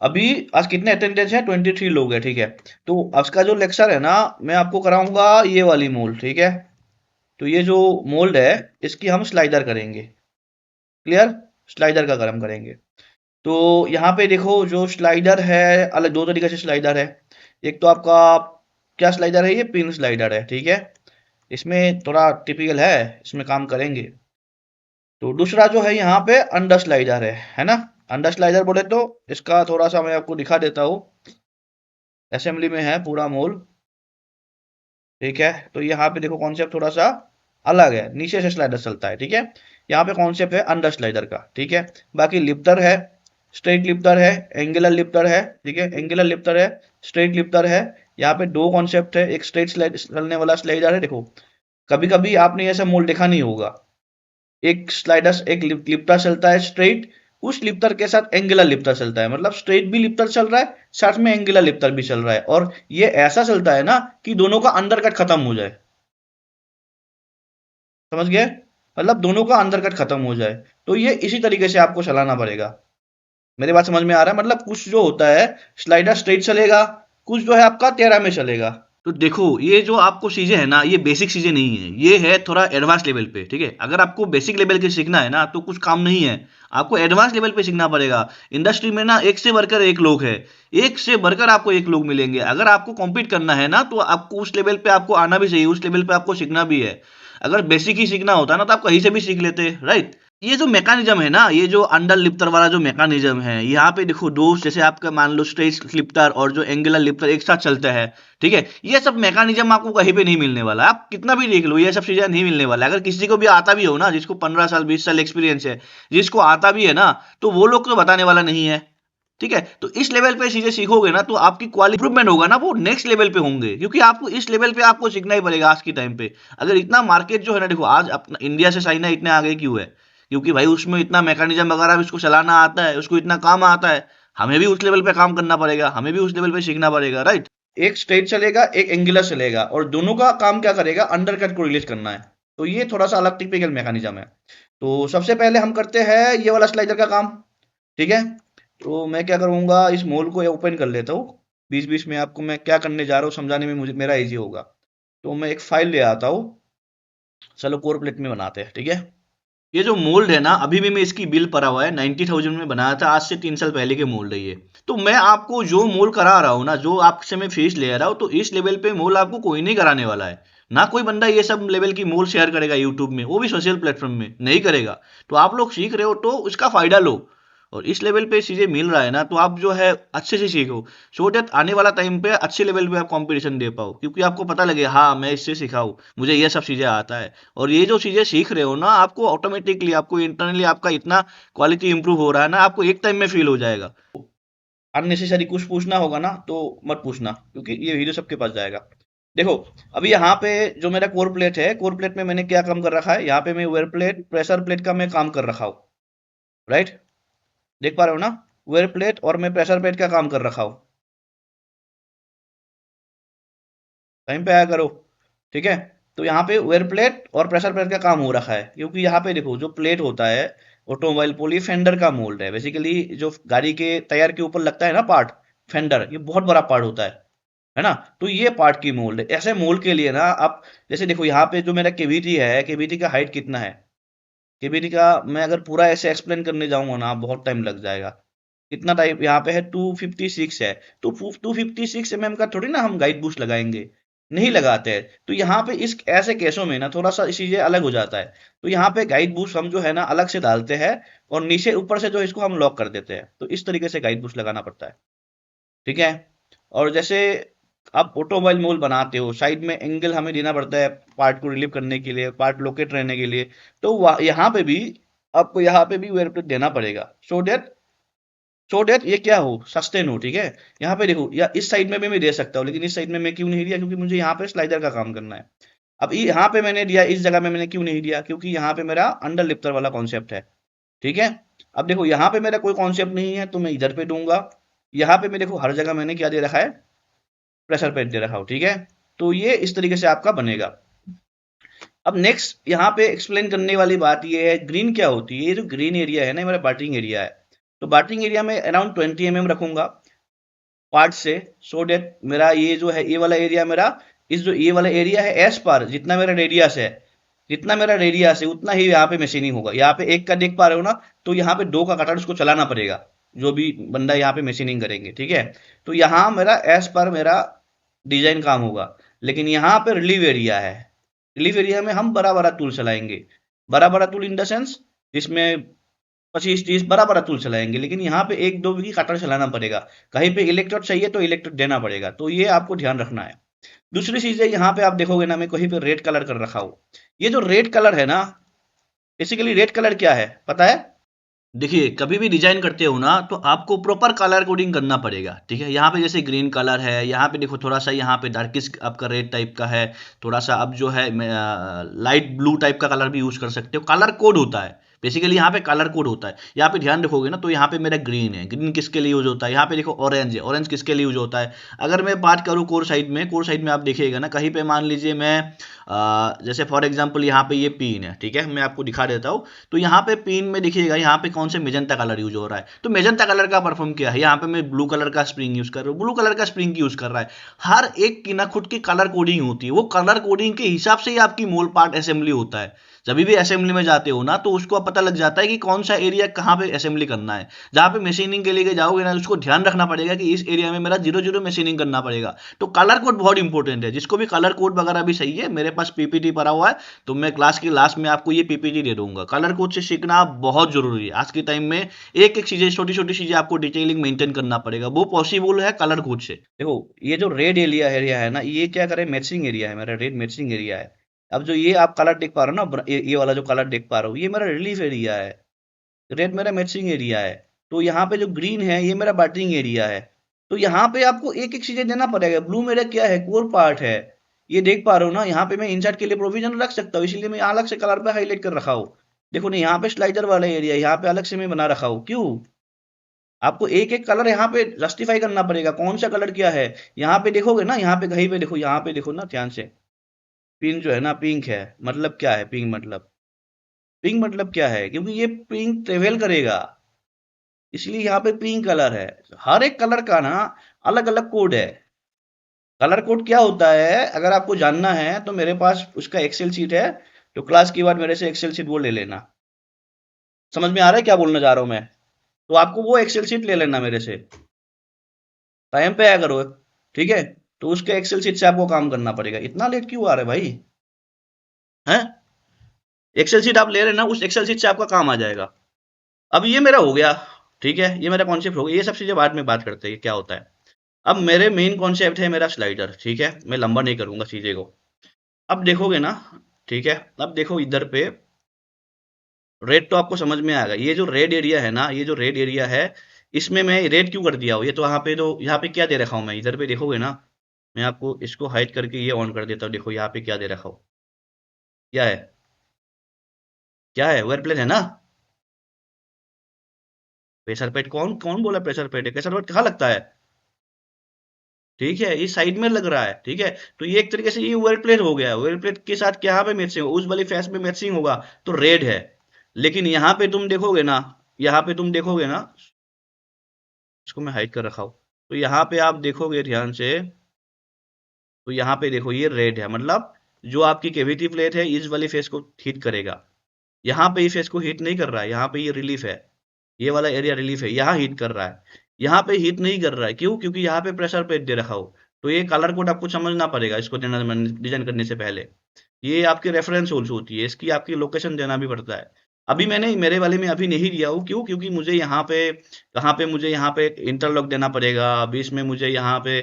अभी आज कितने अटेंडेंस है? 23 लोग हैं, ठीक है। तो आज का जो लेक्चर है ना, मैं आपको कराऊंगा ये वाली मोल्ड, ठीक है। तो ये जो मोल्ड है, इसकी हम स्लाइडर करेंगे। क्लियर? स्लाइडर का काम करेंगे। तो यहाँ पे देखो, जो स्लाइडर है, अलग दो तरीके से स्लाइडर है। एक तो आपका क्या स्लाइडर है? ये पिन स्लाइडर है, ठीक है। इसमें थोड़ा टिपिकल है, इसमें काम करेंगे। तो दूसरा जो है यहाँ पे अंडर स्लाइडर है ना। अंडर स्लाइडर बोले तो इसका थोड़ा सा मैं आपको दिखा देता हूँ। असेंबली में है पूरा मोल, ठीक है। तो यहाँ पे देखो कॉन्सेप्ट थोड़ा सा अलग है, नीचे से स्लाइडर चलता है, ठीक है। यहाँ पे कॉन्सेप्ट है अंडर स्लाइडर का, ठीक है। बाकी लिफ्टर है, स्ट्रेट लिफ्टर है, एंगुलर लिफ्टर है, ठीक है। एंगुलर लिफ्टर है, स्ट्रेट लिफ्टर है। यहाँ पे दो कॉन्सेप्ट है, एक स्ट्रेट स्लाइड चलने वाला स्लाइडर है। देखो, कभी कभी आपने ऐसा मोल देखा नहीं होगा, एक स्लाइडर एक लिफ्टर चलता है स्ट्रेट, उस लिफ्टर के साथ एंगुलर लिफ्टर चलता है, मतलब स्ट्रेट भी लिफ्टर चल रहा है, साथ में एंगुलर लिफ्टर भी चल रहा है, और ये ऐसा चलता है ना कि दोनों का अंडर कट खत्म हो जाए। समझ गए? मतलब दोनों का अंदर कट खत्म हो जाए। तो ये इसी तरीके से आपको चलाना पड़ेगा। मेरी बात समझ में आ रहा है? मतलब कुछ जो होता है स्लाइडर स्ट्रेट चलेगा, कुछ जो है आपका टेढ़ा में चलेगा। तो देखो, ये जो आपको चीजें है ना, ये बेसिक चीजें नहीं है, ये है थोड़ा एडवांस लेवल पे, ठीक है। अगर आपको बेसिक लेवल के सीखना है ना, तो कुछ काम नहीं है, आपको एडवांस लेवल पे सीखना पड़ेगा। इंडस्ट्री में ना एक से बढ़कर एक लोग है, एक से बढ़कर आपको एक लोग मिलेंगे। अगर आपको कॉम्पीट करना है ना, तो आपको उस लेवल पे आपको आना भी चाहिए, उस लेवल पे आपको सीखना भी है। अगर बेसिक ही सीखना होता ना, तो आप कहीं से भी सीख लेते, राइट। ये जो मैकेनिज्म है ना, ये जो अंडर लिफ्टर वाला जो मैकेनिज्म है, यहाँ पे देखो दोस्त, जैसे आपका मान लो स्ट्रेट लिफ्टर और जो एंगुलर लिफ्टर एक साथ चलते हैं, ठीक है। ये सब मैकेनिज्म आपको कहीं पे नहीं मिलने वाला, आप कितना भी देख लो, ये सब चीजें नहीं मिलने वाला। अगर किसी को भी आता भी हो ना, जिसको 15 साल 20 साल एक्सपीरियंस है, जिसको आता भी है ना, तो वो लोग तो बताने वाला नहीं है, ठीक है। तो इस लेवल पे चीजें सीखोगे ना, तो आपकी क्वालिटी इंप्रूवमेंट होगा ना, वो नेक्स्ट लेवल पे होंगे, क्योंकि आपको इस लेवल पे आपको सीखना ही पड़ेगा आज की टाइम पे। अगर इतना मार्केट जो है ना, देखो आज अपना इंडिया से चाइना इतने आगे क्यों है? क्योंकि भाई उसमें इतना मैकेनिज्म वगैरह उसको चलाना आता है, उसको इतना काम आता है। हमें भी उस लेवल पे काम करना पड़ेगा, हमें भी उस लेवल पे सीखना पड़ेगा, राइट। एक स्ट्रेट चलेगा, एक एंगुलर चलेगा, और दोनों का काम क्या करेगा? अंडर कट को रिलीज करना है। तो ये थोड़ा सा अलग टिपिकल मैकेनिज्म है। तो सबसे पहले हम करते हैं ये वाला स्लाइडर का काम, ठीक है। तो मैं क्या करूंगा, इस मोल को ओपन कर लेता हूँ। बीच बीच में आपको मैं क्या करने जा रहा हूँ समझाने में मुझे मेरा इजी होगा। तो मैं एक फाइल ले आता हूँ। चलो कोर प्लेट में बनाते हैं, ठीक है। ये जो मोल्ड है ना, अभी भी मैं इसकी बिल पड़ा हुआ है, 90,000 में बनाया था, आज से 3 साल पहले के मोल्ड है ये। तो मैं आपको जो मोल करा रहा हूँ ना, जो आपसे मैं फीस ले रहा हूँ, तो इस लेवल पे मोल आपको कोई नहीं कराने वाला है। ना कोई बंदा ये सब लेवल की मोल शेयर करेगा यूट्यूब में, वो भी सोशल प्लेटफॉर्म में नहीं करेगा। तो आप लोग सीख रहे हो तो उसका फायदा लो, और इस लेवल पे चीजें मिल रहा है ना, तो आप जो है अच्छे से सीखो, सो दैट आने वाला टाइम पे अच्छे लेवल पे आप कंपटीशन दे पाओ, क्योंकि आपको पता लगे हाँ मैं इससे सिखाऊं, मुझे ये सब चीजें आता है। और ये जो चीजें सीख रहे हो ना, आपको ऑटोमेटिकली आपको इंटरनली आपका इतना क्वालिटी इंप्रूव हो रहा है ना, आपको एक टाइम में फील हो जाएगा। अननेसेसरी कुछ पूछना होगा ना, तो मत पूछना, क्योंकि ये वीडियो सबके पास जाएगा। देखो, अभी यहाँ पे जो मेरा कोर प्लेट है, कोर प्लेट में मैंने क्या काम कर रखा है, यहाँ पे मैं वेयर प्लेट प्रेशर प्लेट का मैं काम कर रखा हूँ, राइट। देख पा रहे हो ना? वेयर प्लेट और मैं प्रेशर प्लेट का काम कर रखा हूँ। टाइम पे आया करो, ठीक है। तो यहाँ पे वेयर प्लेट और प्रेशर प्लेट का काम हो रखा है, क्योंकि यहाँ पे देखो जो प्लेट होता है, ऑटोमोबाइल पॉली फेंडर का मोल्ड है बेसिकली। जो गाड़ी के टायर के ऊपर लगता है ना पार्ट, फेंडर, ये बहुत बड़ा पार्ट होता है ना। तो ये पार्ट की मोल्ड है। ऐसे मोल्ड के लिए ना आप, जैसे देखो यहाँ पे जो मेरा केवीटी है, केवीटी का हाइट कितना है, केवीटी का मैं अगर पूरा ऐसे एक्सप्लेन करने जाऊंगा ना, बहुत टाइम लग जाएगा। कितना टाइप यहाँ पे है? 256 है। तो 256 का थोड़ी ना हम गाइड बूस्ट लगाएंगे, नहीं लगाते हैं। तो यहाँ पे इस ऐसे केसों में ना थोड़ा सा चीजें अलग हो जाता है। तो यहाँ पे गाइड बूस्ट हम जो है ना अलग से डालते हैं, और नीचे ऊपर से जो इसको हम लॉक कर देते हैं। तो इस तरीके से गाइड बूस्ट लगाना पड़ता है, ठीक है। और जैसे आप ऑटोमोबाइल मोल बनाते हो, साइड में एंगल हमें देना पड़ता है पार्ट को रिलीव करने के लिए, पार्ट लोकेट रहने के लिए। तो यहाँ पे भी आपको यहाँ पे भी वेयर प्लेट देना पड़ेगा, सो दैट ये क्या हो, सस्टेन हो, ठीक है। यहाँ पे देखो, या इस साइड में भी मैं दे सकता हूँ, लेकिन इस साइड में मैं क्यों नहीं दिया? क्योंकि मुझे यहाँ पे स्लाइडर का काम करना है। अब यहाँ पे मैंने दिया, इस जगह में मैंने क्यों नहीं दिया? क्योंकि यहाँ पे मेरा अंडर लिफ्टर वाला कॉन्सेप्ट है, ठीक है। अब देखो यहाँ पे मेरा कोई कॉन्सेप्ट नहीं है, तो मैं इधर पे दूंगा। यहाँ पे मैं देखो हर जगह मैंने क्या दे रखा है? प्रेशर पेट दे रखा हूँ, ठीक है। तो ये इस तरीके से आपका बनेगा। अब नेक्स्ट यहाँ पे एक्सप्लेन करने वाली बात ये है, ग्रीन क्या होती है? ये जो ग्रीन एरिया है ना, ये मेरा बर्टिंग एरिया है। तो बार्टरिंग एरिया में अराउंड 20 mm रखूंगा पार्ट से, सो डेट मेरा ये जो है ये वाला एरिया मेरा, इस जो ये वाला एरिया है एस पर जितना मेरा रेडियस है, जितना मेरा रेडियस है उतना ही यहाँ पे मशीनिंग होगा। यहाँ पे एक का देख पा रहे हो ना, तो यहाँ पे दो का कटर उसको चलाना पड़ेगा, जो भी बंदा यहाँ पे मशीनिंग करेंगे, ठीक है। तो यहाँ मेरा एस पर मेरा डिजाइन काम होगा, लेकिन यहाँ पे रिलीव एरिया है। रिलीव एरिया में हम बड़ा बड़ा टूल चलाएंगे, बड़ा बड़ा टूल इन द सेंस जिसमें 25-30 बड़ा बड़ा टूल चलाएंगे, लेकिन यहाँ पे एक दो भी कटर चलाना पड़ेगा। कहीं पे इलेक्ट्रोड चाहिए तो इलेक्ट्रोड देना पड़ेगा, तो ये आपको ध्यान रखना है। दूसरी चीज है, यहाँ पे आप देखोगे ना मैं कहीं पे रेड कलर कर रखा हूँ। ये जो रेड कलर है ना, बेसिकली रेड कलर क्या है पता है? देखिए कभी भी डिजाइन करते हो ना तो आपको प्रॉपर कलर कोडिंग करना पड़ेगा, ठीक है। यहाँ पे जैसे ग्रीन कलर है, यहाँ पे देखो थोड़ा सा यहाँ पे डार्किश आपका रेड टाइप का है, थोड़ा सा अब जो है लाइट ब्लू टाइप का कलर भी यूज कर सकते हो। कलर कोड होता है बेसिकली, यहाँ पे कलर कोड होता है। यहाँ पे ध्यान रखोगे ना तो यहाँ पे मेरा ग्रीन है, ग्रीन किसके लिए यूज होता है। यहाँ पे देखो ऑरेंज है, ऑरेंज किसके लिए यूज होता है। अगर मैं बात करूँ कोर साइड में, कोर साइड में आप देखिएगा ना कहीं पे मान लीजिए मैं जैसे फॉर एग्जांपल यहाँ पे ये पिन है, ठीक है, मैं आपको दिखा देता हूँ। तो यहाँ पे पिन में देखिएगा यहाँ पे कौन से मेजेंटा कलर यूज हो रहा है, तो मेजेंटा कलर का परफॉर्म किया है। यहाँ पे मैं ब्लू कलर का स्प्रिंग यूज कर रहा हूँ, ब्लू कलर का स्प्रिंग यूज कर रहा है। हर एक की ना खुद की कलर कोडिंग होती है, वो कलर कोडिंग के हिसाब से ही आपकी मोल पार्ट असेंबली होता है। जब भी असेंबली में जाते हो ना तो उसको पता लग जाता है कि कौन सा एरिया कहाँ पे असेंबली करना है। जहाँ पे मशीनिंग के लिए जाओगे ना उसको ध्यान रखना पड़ेगा कि इस एरिया में मेरा 0 0 मशीनिंग करना पड़ेगा। तो कलर कोड बहुत इंपॉर्टेंट है, जिसको भी कलर कोड वगैरह भी सही है, मेरे पास पीपीटी पड़ा हुआ है, तो मैं क्लास के लास्ट में आपको ये पीपीटी दे दूंगा। कलर कोड से सीखना बहुत जरूरी है आज के टाइम में। एक एक चीजें, छोटी छोटी चीजें आपको डिटेलिंग मेंटेन करना पड़ेगा, वो पॉसिबल है कलर कोड से। देखो ये जो रेड एरिया है ना, ये क्या करे, मैचिंग एरिया है मेरा, रेड मैचिंग एरिया है। अब जो ये आप कलर देख पा रहे हो ना, ये वाला जो कलर देख पा रहे हो, ये मेरा रिलीफ एरिया है, रेड मेरा मैचिंग एरिया है। तो यहाँ पे जो ग्रीन है ये मेरा बटरिंग एरिया है। तो यहाँ पे आपको एक एक चीजें देना पड़ेगा। ब्लू मेरा क्या है, कोर पार्ट है, ये देख पा रहे हो ना। यहाँ पे मैं इंसर्ट के लिए प्रोविजन रख सकता हूँ, इसलिए मैं यहाँ अलग से कलर पे हाईलाइट कर रखा हूँ। देखो ना यहाँ पे स्लाइडर वाला एरिया, यहाँ पे अलग से मैं बना रखा हूँ, क्यों? आपको एक एक कलर यहाँ पे जस्टिफाई करना पड़ेगा, कौन सा कलर क्या है। यहाँ पे देखोगे ना, यहाँ पे कहीं पे देखो, यहाँ पे देखो ना ध्यान से, पिंक जो है ना, पिंक है, मतलब क्या है पिंक मतलब, पिंक मतलब क्या है, क्योंकि ये पिंक ट्रेवल करेगा, इसलिए यहाँ पे पिंक कलर है। हर एक कलर का ना अलग अलग कोड है। कलर कोड क्या होता है अगर आपको जानना है तो मेरे पास उसका एक्सेल शीट है, तो क्लास के बाद मेरे से एक्सेल शीट वो ले लेना। समझ में आ रहा है क्या बोलना चाह रहा हूँ मैं? तो आपको वो एक्सेल शीट ले लेना मेरे से, टाइम पे आया करो, ठीक है। तो उसके एक्सेल शीट से आपको काम करना पड़ेगा। इतना लेट क्यों आ रहा है भाई, हैं? एक्सेल शीट आप ले लेना, उस एक्सेल शीट से आपका काम आ जाएगा। अब ये मेरा हो गया, ठीक है, ये मेरा कॉन्सेप्ट हो गया। ये सब चीजें बाद में बात करते हैं क्या होता है। अब मेरे मेन कॉन्सेप्ट है मेरा स्लाइडर, ठीक है, मैं लंबा नहीं करूंगा चीजें को। अब देखोगे ना, ठीक है, अब देखो इधर पे रेड तो आपको समझ में आएगा। ये जो रेड एरिया है ना, ये जो रेड एरिया है, इसमें मैं रेड क्यों कर दिया हूँ, ये तो यहाँ पे, तो यहाँ पे क्या दे रखा हूँ मैं, इधर पे देखोगे ना, मैं आपको इसको हाइड करके ये ऑन कर देता हूँ। देखो यहाँ पे क्या दे रखा हूँ, क्या है, क्या है, वेयर प्लेन है ना। प्रेशर पेट, कौन कौन बोला प्रेशर पेट है? प्रेशर पेट कहाँ लगता है? ठीक है, ये साइड में लग रहा है, ठीक है। तो ये एक तरीके से ये वेल प्लेट हो गया। वेल प्लेट के साथ क्या पे मैचिंग होगा, उस वाली फेस में मैचिंग होगा, तो रेड है। लेकिन यहाँ पे तुम देखोगे ना, यहाँ पे तुम देखोगे ना, इसको मैं हाइड कर रखा हूँ, तो यहाँ पे आप देखोगे ध्यान से, तो यहाँ पे देखो ये रेड है, मतलब जो आपकी कैविटी प्लेट है इस वाली फेस को हीट करेगा। यहाँ पे इस फेस को हीट नहीं कर रहा है, यहाँ पे ये रिलीफ है, ये वाला एरिया रिलीफ है, यहाँ हीट कर रहा है। यहाँ पे हीट नहीं कर रहा है, क्यों? क्योंकि यहाँ पे प्रेशर पेट दे रखा हो। तो ये कलर कोड आपको समझना पड़ेगा इसको डिजाइन करने से पहले। ये आपकी रेफरेंस होल्स होती है, इसकी आपकी लोकेशन देना भी पड़ता है। अभी मैंने मेरे वाले में अभी नहीं दिया हूँ, क्यों? क्योंकि मुझे यहाँ पे, कहाँ पे मुझे यहाँ पे इंटरलॉक देना पड़ेगा, बीच में मुझे यहाँ पे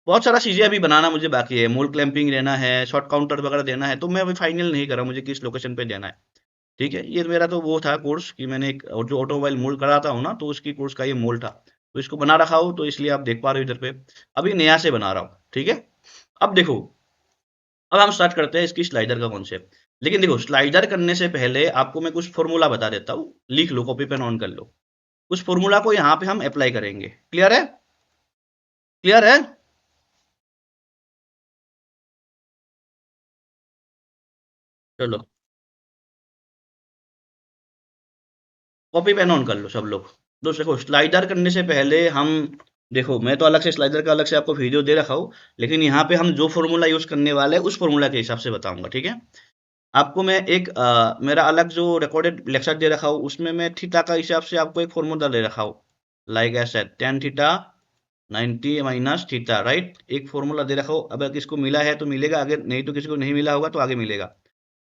बहुत सारा चीजें अभी बनाना मुझे बाकी है। मोल क्लैंपिंग देना है, शॉर्ट काउंटर वगैरह देना है, तो मैं अभी फाइनल नहीं करा मुझे किस लोकेशन पे देना है। ठीक है, ये मेरा तो वो था कोर्स कि मैंने एक और जो ऑटोमोबाइल मोल्ड कराता हूँ ना, तो उसकी कोर्स का ये मोल्ड था। तो इसको बना रखा हूँ, तो इसलिए आप देख पा रहे हो इधर पे। अभी नया से बना रहा हूँ, ठीक है। अब देखो, अब हम स्टार्ट करते हैं इसकी स्लाइडर का कॉन्सेप्ट। लेकिन देखो स्लाइडर करने से पहले आपको मैं कुछ फॉर्मूला बता देता हूँ, लिख लो, कॉपी पेन ऑन कर लो। उस फॉर्मूला को यहाँ पे हम अप्लाई करेंगे। क्लियर है? क्लियर है? चलो, कॉपी पेन ऑन कर लो सब लोग। दोस्त देखो, स्लाइडर करने से पहले हम, देखो मैं तो अलग से स्लाइडर का अलग से आपको वीडियो दे रखा हूँ, लेकिन यहाँ पे हम जो फॉर्मूला यूज करने वाले हैं उस फॉर्मूला के हिसाब से बताऊंगा, ठीक है। आपको मैं एक मेरा अलग जो रिकॉर्डेड लेक्चर दे रखा हूँ उसमें मैं थीटा का हिसाब से आपको एक फॉर्मूला दे रखा हूँ, लाइक ऐसे tan theta 90 minus theta, right. एक फॉर्मूला दे रखा हूँ, अगर किसको मिला है तो मिलेगा, अगर नहीं तो किसी को नहीं मिला होगा तो आगे मिलेगा।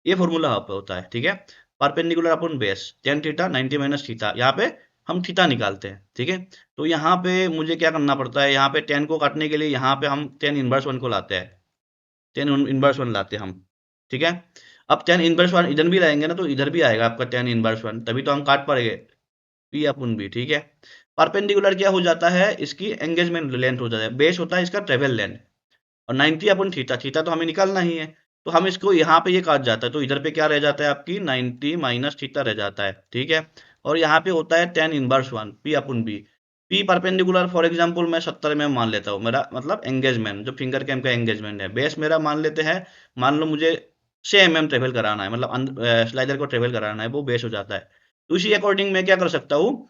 ये फॉर्मूला यहाँ पे होता है, ठीक है। Perpendicular upon base tan theta 90 minus theta, यहाँ पे हम थीटा निकालते हैं, ठीक है। तो यहाँ पे मुझे क्या करना पड़ता है, यहाँ पे टेन को काटने के लिए यहाँ पे हम टेन इनवर्स वन को लाते हैं, टेन इनवर्स वन लाते हैं हम, ठीक है। अब टेन इनवर्स वन इधर भी लाएंगे ना तो इधर भी आएगा आपका टेन इनवर्स वन, तभी तो हम काट पाएंगे पी अपन बी, ठीक है। परपेंडिकुलर क्या हो जाता है, इसकी एंगेजमेंट लेंथ हो जाता है, बेस होता है इसका ट्रेवल लेंथ, और 90 अपन थीटा, थीटा तो हमें निकालना ही है, तो हम इसको यहाँ पे ये काट जाता है, तो इधर पे क्या रह जाता है आपकी 90 माइनस थीटा रह जाता है, ठीक है। और यहाँ पे होता है tan inverse one P upon B, P perpendicular for example मैं 70 में मान लेता हूँ, मेरा मतलब एंगेजमेंट जो फिंगर कैम का एंगेजमेंट है, बेस मेरा मान लेते हैं, मान लो मुझे 6 mm ट्रेवल कराना है, मतलब स्लाइडर को ट्रेवल कराना है, वो बेस हो जाता है। तो उसी अकॉर्डिंग मैं क्या कर सकता हूँ,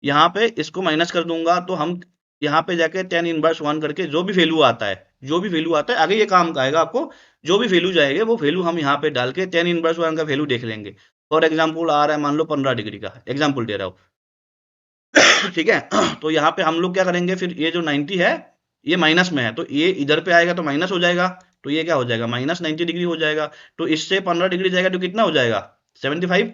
यहाँ पे इसको माइनस कर दूंगा, तो हम यहाँ पे जाके टेन इनवर्स वन करके जो भी वैल्यू आता है, जो भी वैल्यू आता है आगे ये काम का आएगा आपको, जो भी वैल्यू जाएगा वो वैल्यू हम यहाँ पे डाल के टेन इनवर्स वन का वैल्यू देख लेंगे। फॉर एग्जाम्पल आ रहा है मान लो 15 डिग्री का एग्जाम्पल दे रहा हूँ, ठीक है। तो यहाँ पे हम लोग क्या करेंगे, फिर ये जो 90 है ये माइनस में है, तो ये इधर पे आएगा तो माइनस हो जाएगा, तो ये क्या हो जाएगा माइनस 90 डिग्री हो जाएगा, तो इससे 15 डिग्री जाएगा तो कितना हो जाएगा 75,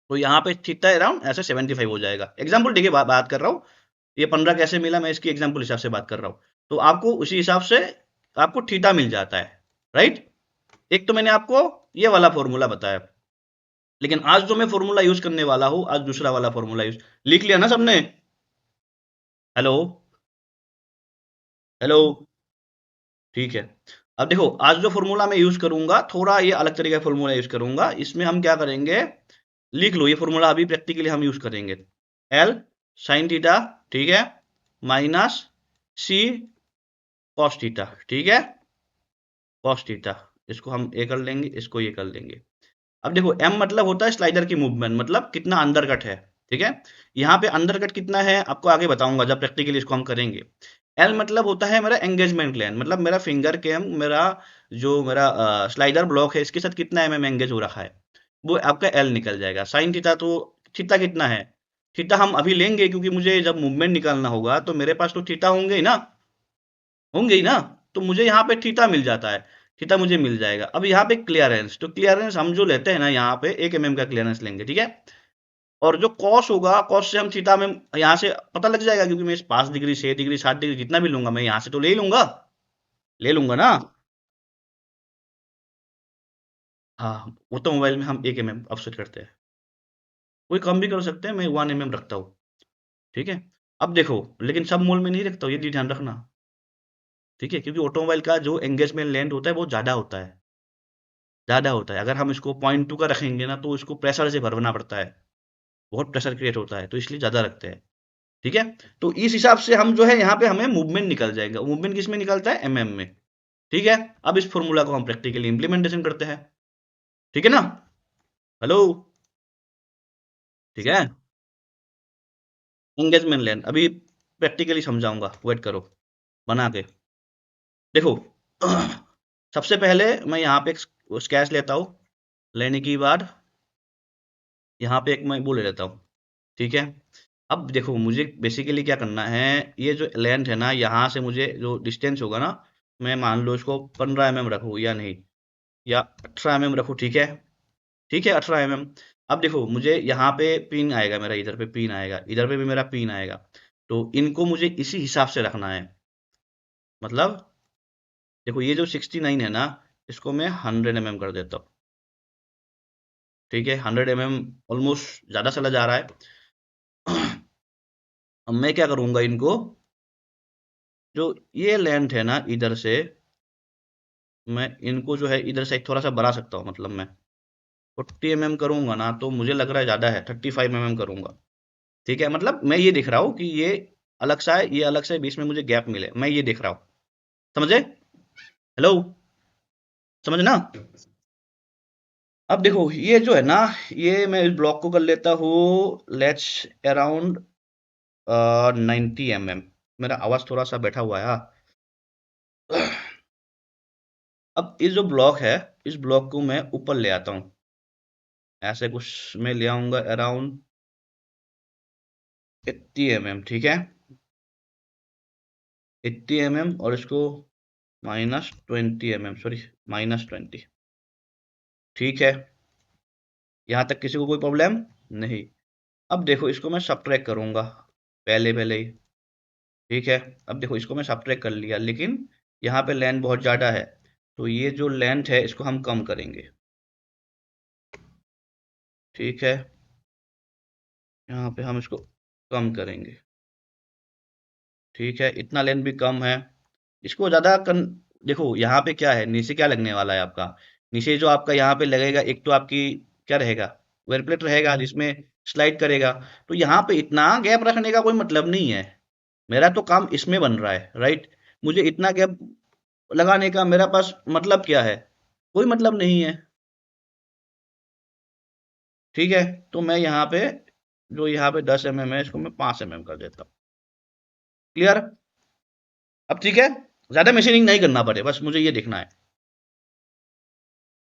तो यहाँ पे थीटा अराउंड ऐसे 75 हो जाएगा। एग्जाम्पल देखिए बात कर रहा हूँ, ये 15 कैसे मिला मैं इसकी एग्जाम्पल हिसाब से बात कर रहा हूँ, तो आपको उसी हिसाब से आपको थीटा मिल जाता है, राइट। एक तो मैंने आपको ये वाला फॉर्मूला बताया, लेकिन आज जो मैं फॉर्मूला यूज करने वाला हूँ, आज दूसरा वाला फॉर्मूला यूज, लिख लिया ना सबने? हेलो, हेलो, ठीक है। अब देखो आज जो फॉर्मूला मैं यूज करूंगा थोड़ा ये अलग तरीके का फॉर्मूला यूज करूंगा, इसमें हम क्या करेंगे, लिख लो ये फॉर्मूला अभी प्रैक्टिकली हम यूज करेंगे, एल साइन थीटा, ठीक है, माइनस सी कॉस थीटा, ठीक है, कॉस थीटा, इसको हम ये कर लेंगे, इसको ये कर लेंगे। अब देखो एम मतलब होता है स्लाइडर की मूवमेंट, मतलब कितना अंदर कट है, ठीक है। यहाँ पे अंदर कट कितना है आपको आगे बताऊंगा जब प्रैक्टिकली इसको हम करेंगे। एल मतलब होता है मेरा एंगेजमेंट लेंथ, मतलब मेरा फिंगर के मेरा जो मेरा स्लाइडर ब्लॉक है इसके साथ कितना एम एंगेज हो रखा है, वो आपका एल निकल जाएगा। साइन थीटा, तो थीटा कितना है, थीटा हम अभी लेंगे क्योंकि मुझे जब मूवमेंट निकालना होगा तो मेरे पास तो थीटा होंगे ही ना, होंगे ही ना, तो मुझे यहाँ पे थीटा मिल जाता है, थीटा मुझे मिल जाएगा। अब यहाँ पे क्लियरेंस, तो क्लियरेंस हम जो लेते हैं ना यहाँ पे 1 mm का क्लियरेंस लेंगे, ठीक है। और जो कॉस होगा, कॉस से हम थीटा में यहाँ से पता लग जाएगा, क्योंकि मैं 5 डिग्री 6 डिग्री 7 डिग्री जितना भी लूंगा मैं यहाँ से तो ले ही लूंगा, ले लूंगा ना। हाँ वो तो मोबाइल में हम 1 mm ऑफसेट करते हैं, कोई कम भी कर सकते हैं, मैं 1 mm रखता हूँ, ठीक है। अब देखो लेकिन सब मोल में नहीं रखता हूँ, ये ध्यान रखना, ठीक है, क्योंकि ऑटोमोबाइल का जो एंगेजमेंट लेंथ होता है वो ज्यादा होता है, ज़्यादा होता है। अगर हम इसको 0.2 का रखेंगे ना तो इसको प्रेशर से भरना पड़ता है, बहुत प्रेशर क्रिएट होता है, तो इसलिए ज़्यादा रखते हैं, ठीक है। तो इस हिसाब से हम जो है यहाँ पे हमें मूवमेंट निकल जाएगा, मूवमेंट किस में निकलता है एमएम में, ठीक है। अब इस फॉर्मूला को हम प्रैक्टिकली इंप्लीमेंटेशन करते हैं, ठीक है ना। हेलो, ठीक है। एंगेजमेंट लेंथ अभी प्रैक्टिकली समझाऊंगा, वेट करो बना के। देखो सबसे पहले मैं यहाँ पे एक स्केच लेता हूँ, लेने के बाद यहाँ पे एक मैं वो ले लेता हूँ, ठीक है। अब देखो मुझे बेसिकली क्या करना है, ये जो लेंथ है ना यहाँ से मुझे जो डिस्टेंस होगा ना, मैं मान लो इसको 15 mm रखूँ या नहीं, या 18 mm रखूँ, ठीक है, ठीक है 18 mm। अब देखो मुझे यहाँ पे पिन आएगा मेरा, इधर पे पिन आएगा, इधर पे भी मेरा पिन आएगा, तो इनको मुझे इसी हिसाब से रखना है। मतलब देखो ये जो 69 है ना, इसको मैं 100 mm कर देता हूँ, ठीक है, 100 mm ऑलमोस्ट ज़्यादा चला जा रहा है। अब मैं क्या करूँगा, इनको जो ये लेंथ है ना इधर से, मैं इनको जो है इधर से थोड़ा सा बढ़ा सकता हूँ, मतलब मैं 40 mm करूंगा ना तो मुझे लग रहा है ज़्यादा है, 35 mm करूंगा, ठीक है। मतलब मैं ये दिख रहा हूँ कि ये अलग सा है, ये अलग से, बीच में मुझे गैप मिले, मैं ये देख रहा हूँ, समझे? हेलो, समझ ना। अब देखो ये जो है ना, ये मैं इस ब्लॉक को कर लेता हूँ लेट्स अराउंड 90 mm। मेरा आवाज़ थोड़ा सा बैठा हुआ है। हाँ। अब ये जो ब्लॉक है, इस ब्लॉक को मैं ऊपर ले आता हूँ, ऐसे कुछ मैं ले आऊंगा अराउंड 80 mm। ठीक है, 80 mm, और इसको -20 mm, सॉरी -20। ठीक है, यहाँ तक किसी को कोई प्रॉब्लम नहीं। अब देखो इसको मैं सब्ट्रैक्ट करूंगा पहले पहले ही। ठीक है, अब देखो इसको मैं सब्ट्रैक्ट कर लिया, लेकिन यहाँ पे लेंथ बहुत ज़्यादा है, तो ये जो लेंथ है इसको हम कम करेंगे। ठीक है, यहाँ पे हम इसको कम करेंगे। ठीक है, इतना लेंथ भी कम है। इसको ज़्यादा देखो यहाँ पे क्या है, नीचे क्या लगने वाला है आपका, नीचे जो आपका यहाँ पे लगेगा, एक तो आपकी क्या रहेगा, वेयर प्लेट रहेगा जिसमें स्लाइड करेगा। तो यहाँ पे इतना गैप रखने का कोई मतलब नहीं है, मेरा तो काम इसमें बन रहा है, राइट। मुझे इतना गैप लगाने का मेरा पास मतलब क्या है, कोई मतलब नहीं है। ठीक है, तो मैं यहाँ पे जो यहाँ पे 10 mm है, इसको मैं 5 mm कर देता हूँ। क्लियर? अब ठीक है, ज्यादा मशीनिंग नहीं करना पड़े, बस मुझे ये देखना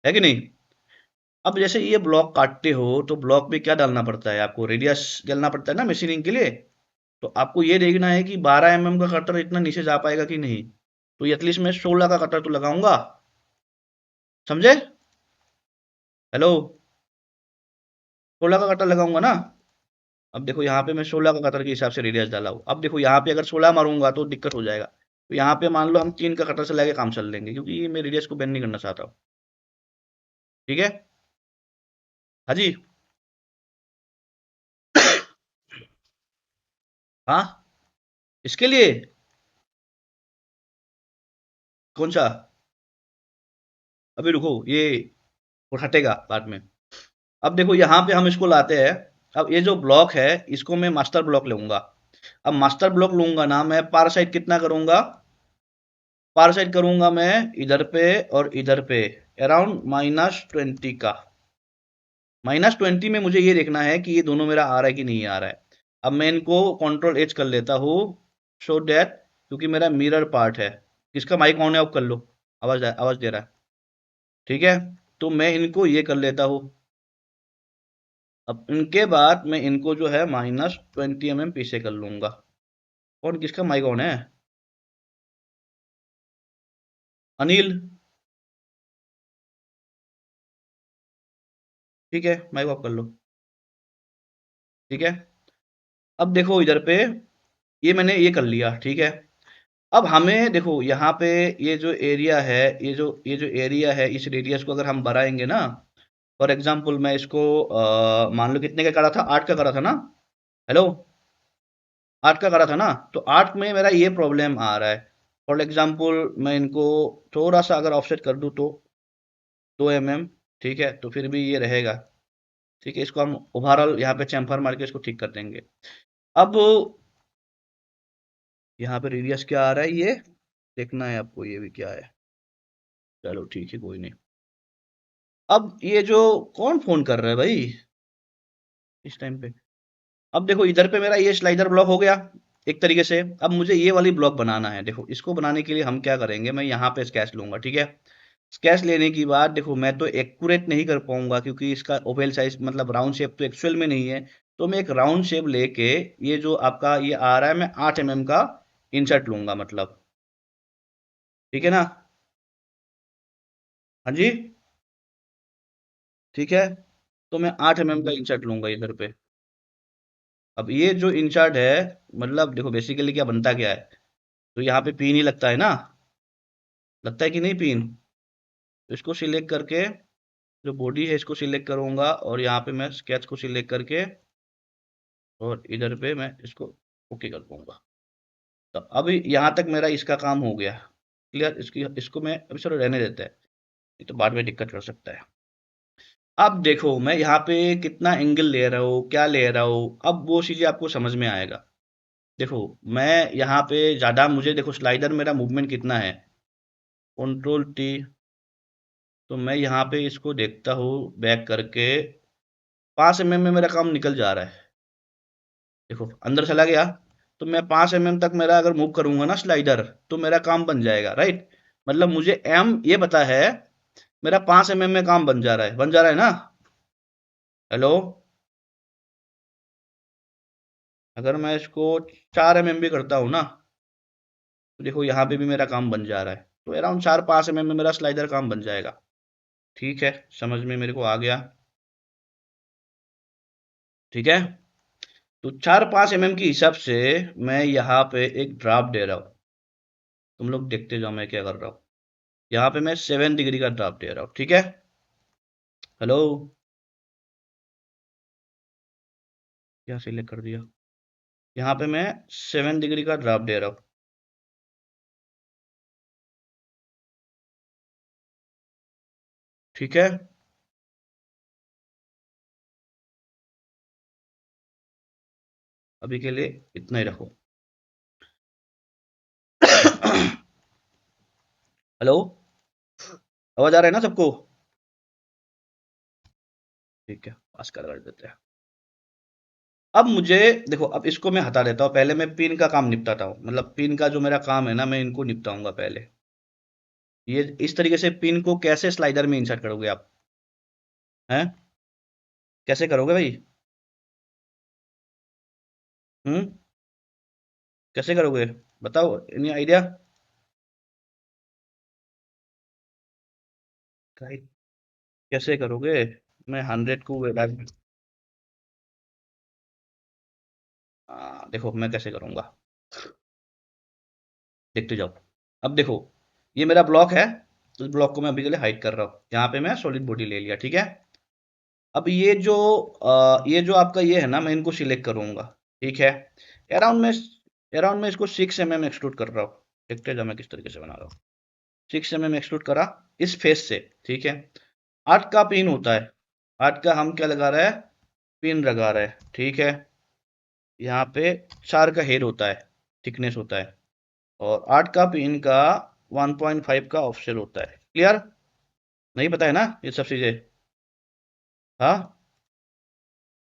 है कि नहीं। अब जैसे ये ब्लॉक काटते हो तो ब्लॉक में क्या डालना पड़ता है, आपको रेडियस डालना पड़ता है ना मशीनिंग के लिए। तो आपको ये देखना है कि 12 mm का कटर इतना नीचे जा पाएगा कि नहीं। तो एटलीस्ट मैं 16 का कटर तो लगाऊंगा, समझे? हेलो, 16 का कटर लगाऊंगा ना। अब देखो यहाँ पे मैं 16 का कटर के हिसाब से रेडियस डाला हूँ। अब देखो यहाँ पे अगर 16 मारूंगा तो दिक्कत हो जाएगा, तो यहाँ पे मान लो हम 3 का कटर से लेके काम चल लेंगे, क्योंकि ये मैं रेडियस को बेंड नहीं करना चाहता हूँ। ठीक है, हाँ जी। हाँ, इसके लिए कौन सा, अभी रुको, ये हटेगा बाद में। अब देखो यहाँ पे हम इसको लाते हैं। अब ये जो ब्लॉक है इसको मैं मास्टर ब्लॉक लूंगा। अब मास्टर ब्लॉक लूंगा ना, मैं पार साइड कितना करूंगा, पार साइड करूंगा मैं इधर पे और इधर पे अराउंड -20 का। -20 में मुझे ये देखना है कि ये दोनों मेरा आ रहा है कि नहीं आ रहा है। अब मैं इनको कंट्रोल एच कर लेता हूँ, सो दैट, क्योंकि मेरा मिरर पार्ट है। किसका माइक ऑन है, आप कर लो, आवाज आवाज दे रहा है। ठीक है, तो मैं इनको ये कर लेता हूँ। अब इनके बाद मैं इनको जो है -20 mm पीछे कर लूंगा। कौन, किसका माइक ऑन है? अनिल। ठीक है, माइक ऑफ कर लो। ठीक है, अब देखो इधर पे ये मैंने ये कर लिया। ठीक है, अब हमें देखो यहाँ पे ये जो एरिया है, ये जो एरिया है, इस रेडियस को अगर हम बढ़ाएंगे ना, फॉर एग्जांपल मैं इसको मान लो कितने का करा था, 8 का करा था ना। हेलो, 8 का करा था ना, तो 8 में मेरा ये प्रॉब्लम आ रहा है। फॉर एग्जांपल मैं इनको थोड़ा सा अगर ऑफसेट कर दूं तो 2 mm। ठीक है, तो फिर भी ये रहेगा। ठीक है, इसको हम ओवरऑल यहाँ पे चैम्फर मार के इसको ठीक कर देंगे। अब यहाँ पे रेडियस क्या आ रहा है, ये देखना है आपको, ये भी क्या है। चलो ठीक है, कोई नहीं। अब ये जो कौन फोन कर रहा है भाई इस टाइम पे। अब देखो इधर पे मेरा ये स्लाइडर ब्लॉक हो गया एक तरीके से। अब मुझे ये वाली ब्लॉक बनाना है। देखो इसको बनाने के लिए हम क्या करेंगे, मैं यहाँ पे स्केच लूंगा। ठीक है, स्केच लेने की बाद देखो मैं तो एक्यूरेट नहीं कर पाऊंगा, क्योंकि इसका ओवल साइज मतलब राउंड शेप तो एक्चुअल में नहीं है। तो मैं एक राउंड शेप लेके, ये जो आपका ये आ रहा है, मैं 8 mm का इंसर्ट लूंगा मतलब। ठीक है ना? हाँ जी, ठीक है, तो मैं 8 mm का इंसर्ट लूंगा इधर पे। अब ये जो इंसर्ट है, मतलब देखो बेसिकली क्या बनता क्या है, तो यहाँ पे पिन ही लगता है ना, लगता है कि नहीं पिन। तो इसको सिलेक्ट करके जो बॉडी है इसको सिलेक्ट करूंगा, और यहाँ पे मैं स्केच को सिलेक्ट करके और इधर पे मैं इसको ओके कर दूंगा। तो अभी यहाँ तक मेरा इसका काम हो गया। क्लियर? इसको मैं अभी चलो रहने देते हैं, ये तो बाद में दिक्कत कर सकता है। अब देखो मैं यहाँ पे कितना एंगल ले रहा हूँ, क्या ले रहा हूँ, अब वो चीज़ें आपको समझ में आएगा। देखो मैं यहाँ पे ज़्यादा, मुझे देखो स्लाइडर मेरा मूवमेंट कितना है, कंट्रोल टी। तो मैं यहाँ पे इसको देखता हूँ बैक करके, 5 mm में मेरा काम निकल जा रहा है। देखो अंदर चला गया, तो मैं 5 तक मेरा अगर मूव करूंगा ना स्लाइडर, तो मेरा काम बन जाएगा, राइट। मतलब मुझे एम ये पता है, मेरा 5 में काम बन जा रहा है, बन जा रहा है ना। हेलो। अगर मैं इसको 4 भी करता हूँ ना, तो देखो यहाँ पे भी मेरा काम बन जा रहा है, तो अराउंड 4-5 में मेरा स्लाइडर काम बन जाएगा। ठीक है, समझ में मेरे को आ गया। ठीक है, तो 4-5 के हिसाब से मैं यहाँ पे एक ड्राफ्ट दे रहा हूँ। तुम लोग देखते जाओ मैं क्या कर रहा हूँ। यहाँ पे मैं 7 डिग्री का ड्राफ्ट दे रहा हूँ, ठीक है। हेलो। क्या सिलेक्ट कर दिया? यहाँ पे मैं 7 डिग्री का ड्राफ्ट दे रहा हूँ। ठीक है। अभी के लिए इतना ही रखो। हेलो। आवाज आ रहा है ना सबको? ठीक है, पास कर देते हैं। अब मुझे देखो, अब इसको मैं हटा देता हूँ, पहले मैं पिन का काम निपटाता हूँ, मतलब पिन का जो मेरा काम है ना, मैं इनको निपटाऊंगा पहले। ये इस तरीके से पिन को कैसे स्लाइडर में इंसर्ट करोगे आप? हैं? कैसे करोगे भाई? हम्म। कैसे करोगे? बताओ, एनी आइडिया? कैसे करोगे? मैं 100 को देखो मैं कैसे करूंगा, देखते जाओ। अब देखो, ये मेरा ब्लॉक है, तो इस ब्लॉक को मैं अभी के लिए हाइड कर रहा हूँ। यहाँ पे मैं सॉलिड बॉडी ले लिया, ठीक है। अब ये जो आपका ये है ना, मैं इनको सिलेक्ट करूंगा। ठीक है। अराउंड में इसको 6 एक्सट्रूड कर रहा हूँ। देखते जाओ मैं किस तरीके से बना रहा हूँ। 6 एक्सट्रूड करा इस फेस से, ठीक है। 8 का पिन होता है, 8 का हम क्या लगा रहा है? पिन लगा रहा है, ठीक है। यहाँ पे 4 का हेड होता है, थिकनेस होता है, और 8 का पिन का 1.5 का ऑफसेट होता है। क्लियर? नहीं पता है ना ये सब चीजें? हाँ,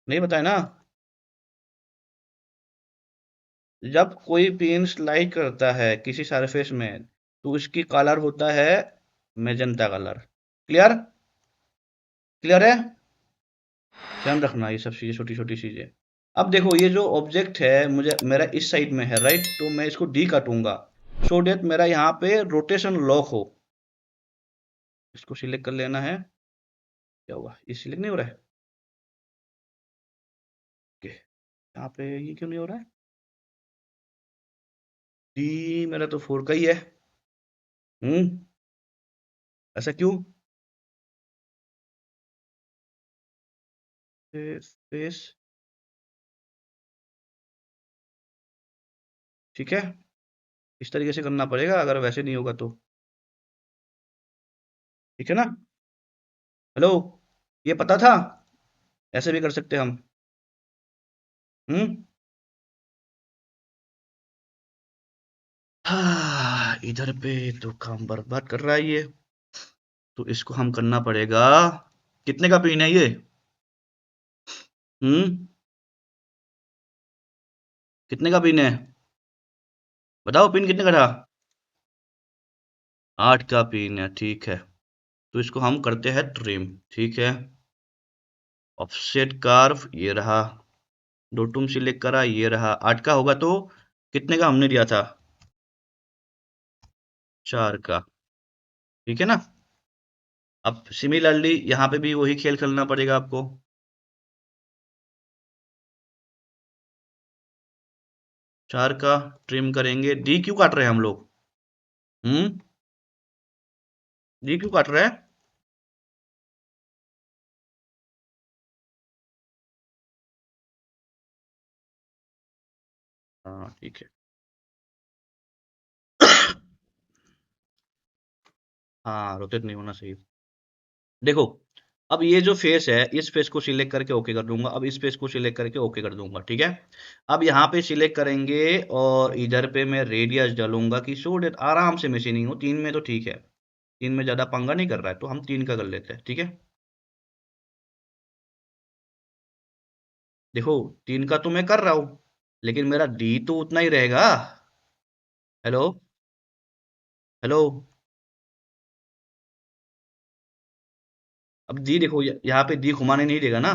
नहीं पता है ना। जब कोई पिन स्लाइड करता है किसी सरफेस में, तो उसकी कलर होता है मैजेंटा कलर। क्लियर? क्लियर है? ध्यान रखना ये सब चीजें, छोटी छोटी चीजें। अब देखो, ये जो ऑब्जेक्ट है मुझे मेरा इस साइड में है, राइट, तो मैं इसको डी काटूंगा, सो डेट मेरा यहाँ पे रोटेशन लॉक हो। इसको सिलेक्ट कर लेना है। क्या हुआ, ये सिलेक्ट नहीं हो रहा है? ओके, यहाँ पे ये क्यों नहीं हो रहा है? डी मेरा तो 4 का ही है। हम्म। ऐसा क्यों? स्पेस। ठीक है, इस तरीके से करना पड़ेगा, अगर वैसे नहीं होगा तो। ठीक है ना? हेलो। ये पता था? ऐसे भी कर सकते हम। हम्म। हाँ, इधर पे तो काम बर्बाद कर रहा है ये, तो इसको हम करना पड़ेगा। कितने का पिन है ये? हम्म। कितने का पिन है? बताओ, पिन कितने का था? 8 का पिन है, ठीक है। तो इसको हम करते हैं ट्रिम, ठीक है। ऑफसेट कार्व ये रहा, डोटुम सिलेक्ट करा, ये रहा। 8 का होगा तो कितने का हमने दिया था? 4 का, ठीक है ना। अब सिमिलरली यहाँ पे भी वही खेल खेलना पड़ेगा आपको। 4 का ट्रिम करेंगे। डी क्यों काट रहे हैं हम लोग? हम्म। डी क्यों काट रहे हैं? हाँ, ठीक है। हाँ, रोटेट नहीं होना चाहिए। देखो, अब ये जो फेस है, इस फेस को सिलेक्ट करके ओके कर दूंगा, अब इस फेस को सिलेक्ट करके ओके कर दूंगा, ठीक है। अब यहाँ पे सिलेक्ट करेंगे, और इधर पे मैं रेडियस डालूंगा कि सो डेट आराम से मशीनिंग हो। 3 में तो ठीक है, 3 में ज्यादा पंगा नहीं कर रहा है, तो हम 3 का कर लेते हैं, ठीक है। देखो, 3 का तो मैं कर रहा हूँ, लेकिन मेरा डी तो उतना ही रहेगा। Hello, hello. अब डी देखो, यहाँ पे डी घुमाने नहीं देगा ना।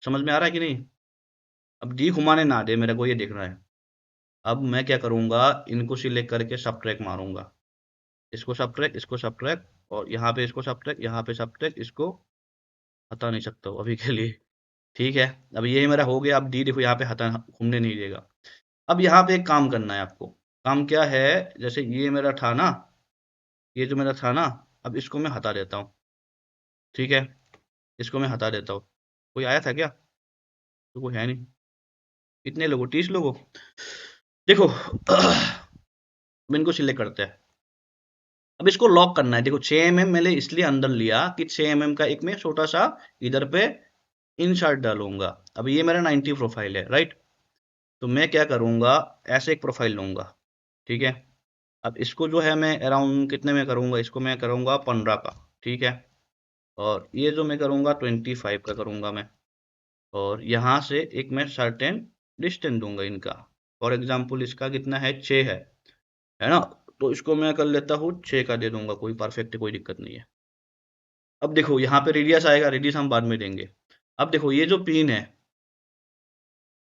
समझ में आ रहा है कि नहीं? अब डी घुमाने ना दे मेरे को, ये देखना है। अब मैं क्या करूंगा, इनको सिलेक्ट करके सब ट्रैक मारूंगा। इसको सब ट्रैक, इसको सब ट्रैक, और यहाँ पे इसको सब ट्रैक, यहाँ पे सब ट्रैक, इसको हटा नहीं सकता हूँ अभी के लिए। ठीक है। अब ये मेरा हो गया। अब डी देखो यहाँ पे हटा, घूमने नहीं देगा। अब यहाँ पे एक काम करना है आपको। काम क्या है? जैसे ये मेरा था ना, ये जो मेरा था ना, अब इसको मैं हटा देता हूँ। ठीक है, इसको मैं हटा देता हूँ। कोई आया था क्या? तो कोई है नहीं। कितने लोगों, 30 लोगों। देखो अब इनको सिलेक्ट करते हैं। अब इसको लॉक करना है। देखो 6 mm मैंने इसलिए अंदर लिया कि 6 mm का एक मैं छोटा सा इधर पे इंसर्ट डालूंगा। अब ये मेरा 90 प्रोफाइल है, राइट? तो मैं क्या करूंगा, ऐसे एक प्रोफाइल लूंगा। ठीक है। अब इसको जो है मैं अराउंड कितने में करूंगा, इसको मैं करूंगा 15 का। ठीक है। और ये जो मैं करूंगा 25 का करूंगा मैं। और यहाँ से एक मैं सर्टेन डिस्टेंस दूंगा इनका। फॉर एग्जाम्पल इसका कितना है, 6 है ना? तो इसको मैं कर लेता हूँ 6 का दे दूंगा, कोई परफेक्ट है, कोई दिक्कत नहीं है। अब देखो यहाँ पे रेडियस आएगा, रेडियस हम बाद में देंगे। अब देखो ये जो पिन है,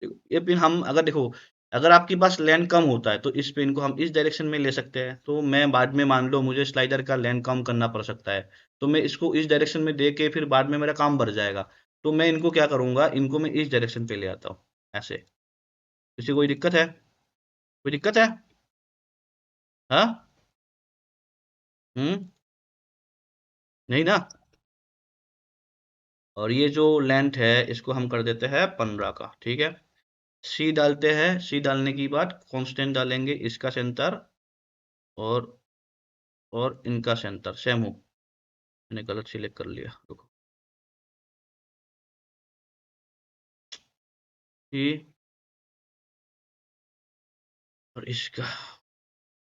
ये पिन हम अगर देखो, अगर आपके पास लेंथ कम होता है तो इस पिन को हम इस डायरेक्शन में ले सकते हैं। तो मैं बाद में मान लो मुझे स्लाइडर का लेंथ कम करना पड़ सकता है, तो मैं इसको इस डायरेक्शन में दे के फिर बाद में मेरा काम बढ़ जाएगा। तो मैं इनको क्या करूंगा, इनको मैं इस डायरेक्शन पे ले आता हूँ, ऐसे। किसी कोई दिक्कत है? कोई दिक्कत है? हाँ? नहीं ना? और ये जो लेंथ है इसको हम कर देते हैं 15 का। ठीक है। सी डालते हैं। सी डालने की बाद कांस्टेंट डालेंगे, इसका सेंटर और इनका सेंटर सेम हो। मैंने गलत सिलेक्ट कर लिया, रुको। सी और इसका,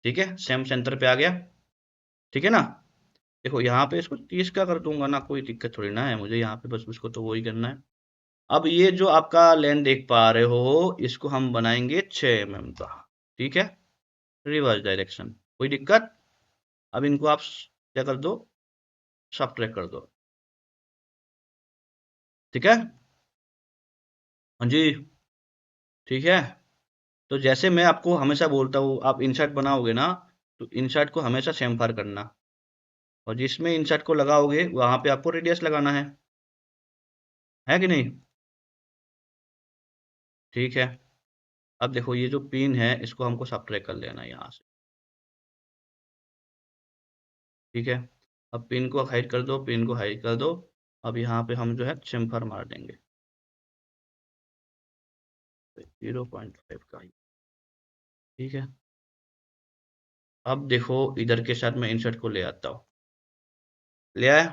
ठीक है, सेम सेंटर पे आ गया। ठीक है ना? देखो यहाँ पे इसको 30 का कर दूंगा ना, कोई दिक्कत थोड़ी ना है मुझे यहाँ पे, बस उसको तो वही करना है। अब ये जो आपका लेंथ देख पा रहे हो, इसको हम बनाएंगे 6 mm का। ठीक है। रिवर्स डायरेक्शन, कोई दिक्कत? अब इनको आप क्या कर दो, सब्ट्रैक्ट कर दो। ठीक है। हाँ जी। ठीक है। तो जैसे मैं आपको हमेशा बोलता हूँ, आप इंसर्ट बनाओगे ना, तो इंसर्ट को हमेशा सेमफर करना, और जिसमें इंसर्ट को लगाओगे वहां पे आपको रेडियस लगाना है कि नहीं? ठीक है। अब देखो ये जो पिन है इसको हमको सब्ट्रैक्ट कर लेना है यहाँ से। ठीक है। अब पिन को हाइड कर दो, पिन को हाइड कर दो। अब यहाँ पे हम जो है सेमफर मार देंगे 0.5 का ही। ठीक है। अब देखो इधर के साथ मैं इंसर्ट को ले आता हूँ। ले आया।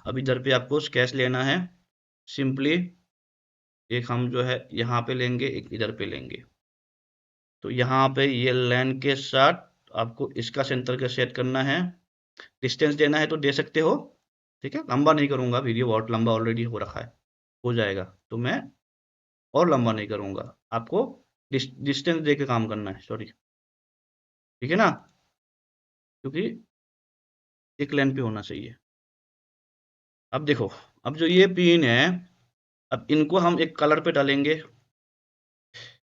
अब इधर पे आपको स्केच लेना है। सिंपली एक हम जो है यहाँ पे लेंगे, एक इधर पे लेंगे। तो यहाँ पे ये लाइन के साथ आपको इसका सेंटर का सेट करना है। डिस्टेंस देना है तो दे सकते हो। ठीक है। लंबा नहीं करूंगा, वीडियो बहुत लंबा ऑलरेडी हो रखा है, हो जाएगा। तो मैं और लंबा नहीं करूंगा। आपको डिस्टेंस दे के काम करना है, सॉरी। ठीक है ना? क्योंकि एक लाइन पे होना चाहिए। अब देखो, अब जो ये पिन है, अब इनको हम एक कलर पे डालेंगे।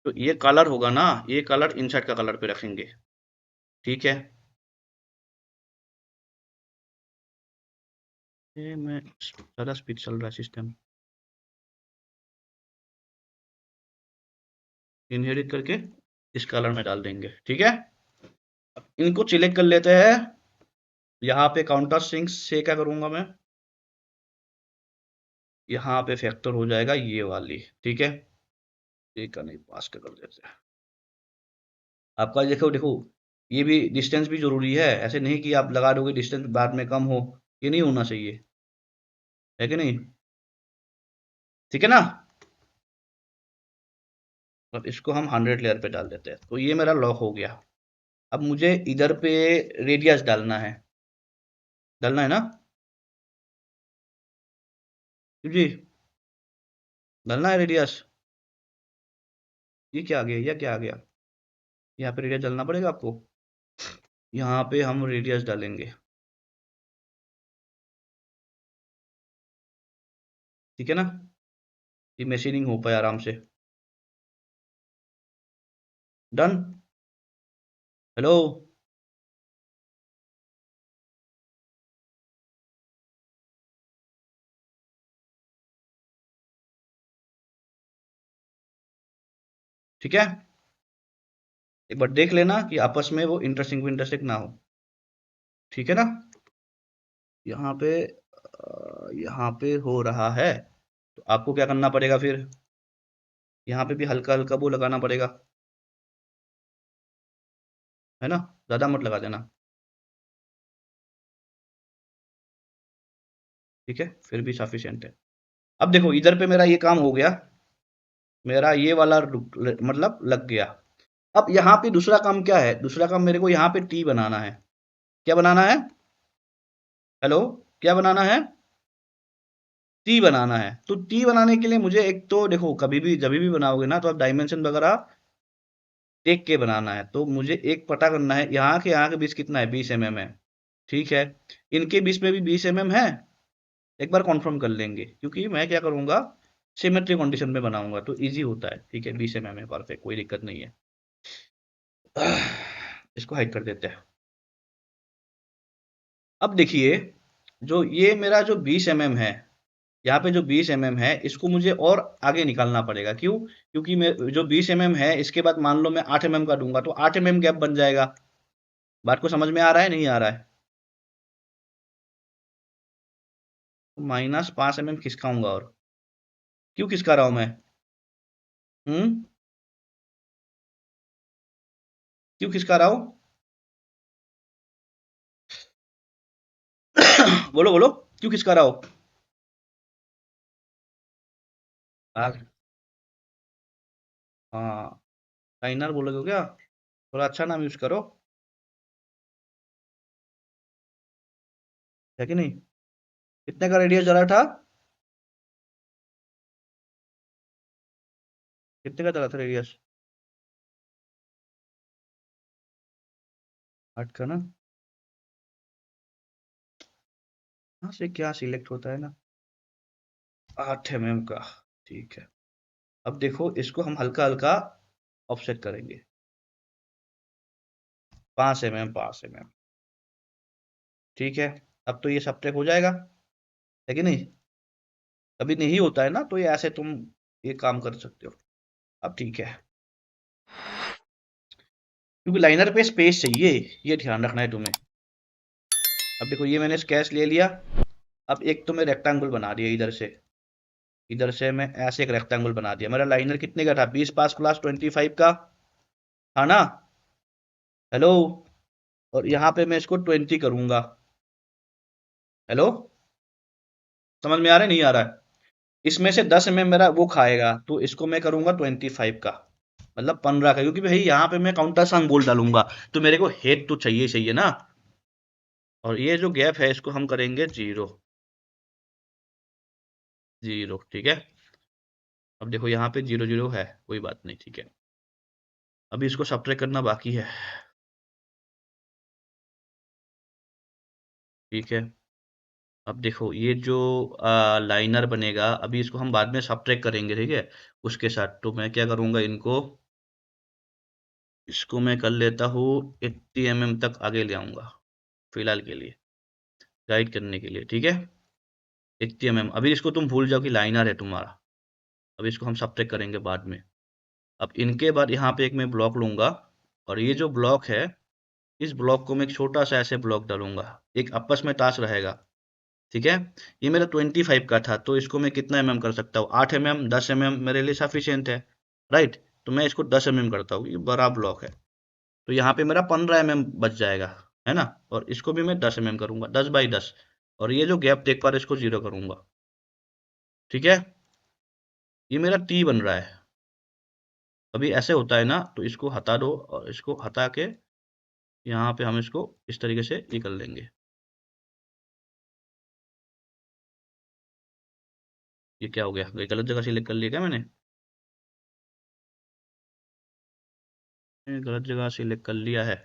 तो ये कलर होगा ना, ये कलर इनसाइड का कलर पे रखेंगे। ठीक है। ये मैं ज़्यादा स्पीड चल रहा है सिस्टम। इनहेरिट करके इस कलर में डाल देंगे। ठीक है। इनको सिलेक्ट कर लेते हैं। यहाँ पे काउंटर सिंक्स से क्या करूंगा मैं, यहाँ पे फैक्टर हो जाएगा ये वाली। ठीक है। ये का नहीं, पास का कर देते हैं। आपका देखो देखो, ये भी डिस्टेंस भी जरूरी है। ऐसे नहीं कि आप लगा दोगे डिस्टेंस बाद में कम हो, ये नहीं होना चाहिए, है कि नहीं? ठीक है ना? अब इसको हम 100 लेयर पे डाल देते हैं, तो ये मेरा लॉक हो गया। अब मुझे इधर पे रेडियस डालना है ना जी? डलना है रेडियस। ये क्या आ गया, यह क्या आ गया? यहाँ पे रेडियस डालना पड़ेगा आपको। यहाँ पे हम रेडियस डालेंगे, ठीक है ना। ये मशीनिंग हो पाए आराम से। डन। हेलो। ठीक है, एक बार देख लेना कि आपस में वो इंटरसेक्ट ना हो। ठीक है ना। यहाँ पे यहाँ पे हो रहा है, तो आपको क्या करना पड़ेगा फिर, यहाँ पे भी हल्का हल्का वो लगाना पड़ेगा, है ना। ज़्यादा मत लगा देना। ठीक है, फिर भी सफिशिएंट है। अब देखो इधर पे मेरा ये काम हो गया, मेरा ये वाला मतलब लग गया। अब यहाँ पे दूसरा काम क्या है, दूसरा काम मेरे को यहाँ पे टी बनाना है। क्या बनाना है? हेलो, क्या बनाना है? टी बनाना है। तो टी बनाने के लिए मुझे एक तो देखो, कभी भी जब भी बनाओगे ना, तो आप डायमेंशन वगैरह देख के बनाना है। तो मुझे एक पता करना है, यहाँ के बीच कितना है, 20 mm है। ठीक है, इनके बीच में भी 20 mm है। एक बार कॉन्फर्म कर लेंगे, क्योंकि मैं क्या करूंगा, सिमेट्री कंडीशन में बनाऊंगा तो इजी होता है। ठीक है, 20 mm है, परफेक्ट, कोई दिक्कत नहीं है। इसको हाइड कर देते हैं। अब देखिए, जो ये मेरा जो 20 mm है, यहाँ पे जो 20 mm है, इसको मुझे और आगे निकालना पड़ेगा। क्यों? क्योंकि मैं जो 20 mm है, इसके बाद मान लो मैं 8 mm का दूंगा, तो 8 mm गैप बन जाएगा। बात को समझ में आ रहा है, नहीं आ रहा है? तो -5 mm खिसकाऊंगा, और क्यों खिसका रहा हूं मैं? हम्म, क्यों खिसका रहा हूं? बोलो बोलो, क्यों खिसका रहा हो? हाँ, लाइनर बोलोगे क्या? थोड़ा अच्छा नाम यूज करो, है कि नहीं। कितने का रेडियस चला था? कितने का चला था रेडियस? 8 का ना। हाँ, से क्या सिलेक्ट होता है ना, 8 mm का। ठीक है, अब देखो इसको हम हल्का हल्का ऑफसेट करेंगे, 5 mm 5 mm। ठीक है, अब तो ये सब ट्रैक हो जाएगा, है कि नहीं। कभी नहीं होता है ना, तो ये ऐसे तुम ये काम कर सकते हो। अब ठीक है, क्योंकि लाइनर पे स्पेस चाहिए, ये ध्यान रखना है तुम्हें। अब देखो ये मैंने स्केच ले लिया। अब एक तो मैं रेक्टेंगल बना दिया इधर से मैं ऐसे एक रेक्टेंगल बना दिया। मेरा लाइनर कितने का था, 20 पास प्लस 25 का था ना। हेलो, और यहाँ पे मैं इसको 20 करूंगा। हेलो, समझ में आ रहा है, नहीं आ रहा है? इसमें से 10 में मेरा वो खाएगा, तो इसको मैं करूंगा 25 का, मतलब 15 का, क्योंकि भाई यहाँ पे मैं काउंटर सन बोल डालूंगा, तो मेरे को हेड तो चाहिए चाहिए ना। और ये जो गैप है, इसको हम करेंगे 0 0। ठीक है, अब देखो यहाँ पे 0 0 है, कोई बात नहीं, ठीक है। अभी इसको सब्ट्रैक्ट करना बाकी है। ठीक है, अब देखो ये जो लाइनर बनेगा, अभी इसको हम बाद में सब्ट्रैक्ट करेंगे, ठीक है। उसके साथ तो मैं क्या करूंगा, इनको इसको मैं कर लेता हूँ 80 mm तक आगे ले आऊंगा, फिलहाल के लिए, गाइड करने के लिए, ठीक है। 80 mm, अभी इसको तुम भूल जाओ कि लाइनर है तुम्हारा। अब इसको हम सब्ट्रैक्ट करेंगे बाद में। अब इनके बाद यहाँ पे एक मैं ब्लॉक लूंगा, और ये जो ब्लॉक है, इस ब्लॉक को मैं एक छोटा सा ऐसे ब्लॉक डालूंगा, एक आपस में टाच रहेगा। ठीक है, ये मेरा 25 का था, तो इसको मैं कितना कर सकता हूँ, 8 mm 10 mm मेरे लिए सफिशियंट है, राइट। तो मैं इसको 10 mm करता हूँ, ये बड़ा ब्लॉक है। तो यहाँ पे मेरा 15 mm बच जाएगा, है ना। और इसको भी मैं 10 mm करूंगा, 10 बाई 10। और ये जो गैप देख पा रहे, इसको 0 करूंगा। ठीक है, ये मेरा टी बन रहा है। अभी ऐसे होता है ना, तो इसको हटा दो, और इसको हटा के यहाँ पे हम इसको इस तरीके से ये कर लेंगे। ये क्या हो गया, ये गलत जगह सिलेक्ट कर लिया क्या मैंने? ये गलत जगह सिलेक्ट कर लिया है।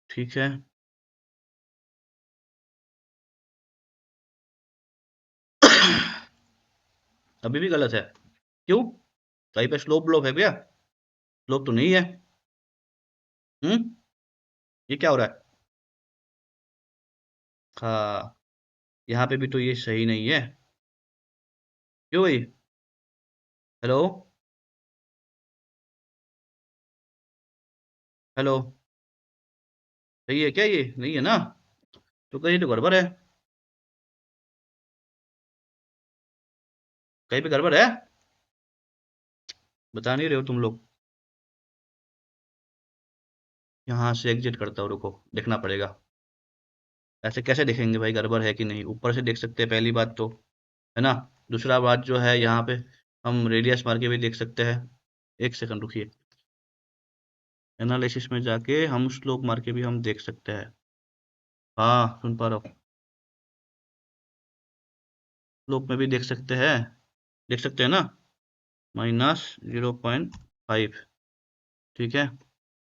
ठीक है। अभी भी गलत है, क्यों? कहीं पे स्लोप ब्लॉक है क्या? स्लोप तो नहीं है। हम्म। ये क्या हो रहा है? हाँ, यहाँ पे भी तो ये सही नहीं है। क्यों भाई? हेलो? हेलो? सही है क्या? ये नहीं है ना? तो कहीं तो गड़बड़ है। कहीं पे गड़बड़ है। बता नहीं रहे हो तुम लोग। यहाँ से एग्जिट करता हूँ, रुको, देखना पड़ेगा। ऐसे कैसे देखेंगे भाई गड़बड़ है कि नहीं? ऊपर से देख सकते हैं पहली बात तो, है ना? दूसरा बात जो है, यहाँ पे हम रेडियस मार के भी देख सकते हैं। एक सेकंड रुकिए, एनालिसिस में जाके हम स्लोप मार के भी हम देख सकते हैं। हाँ, सुन पा रहा हूँ। स्लोप में भी देख सकते हैं। देख सकते हैं ना? -0.5। ठीक है।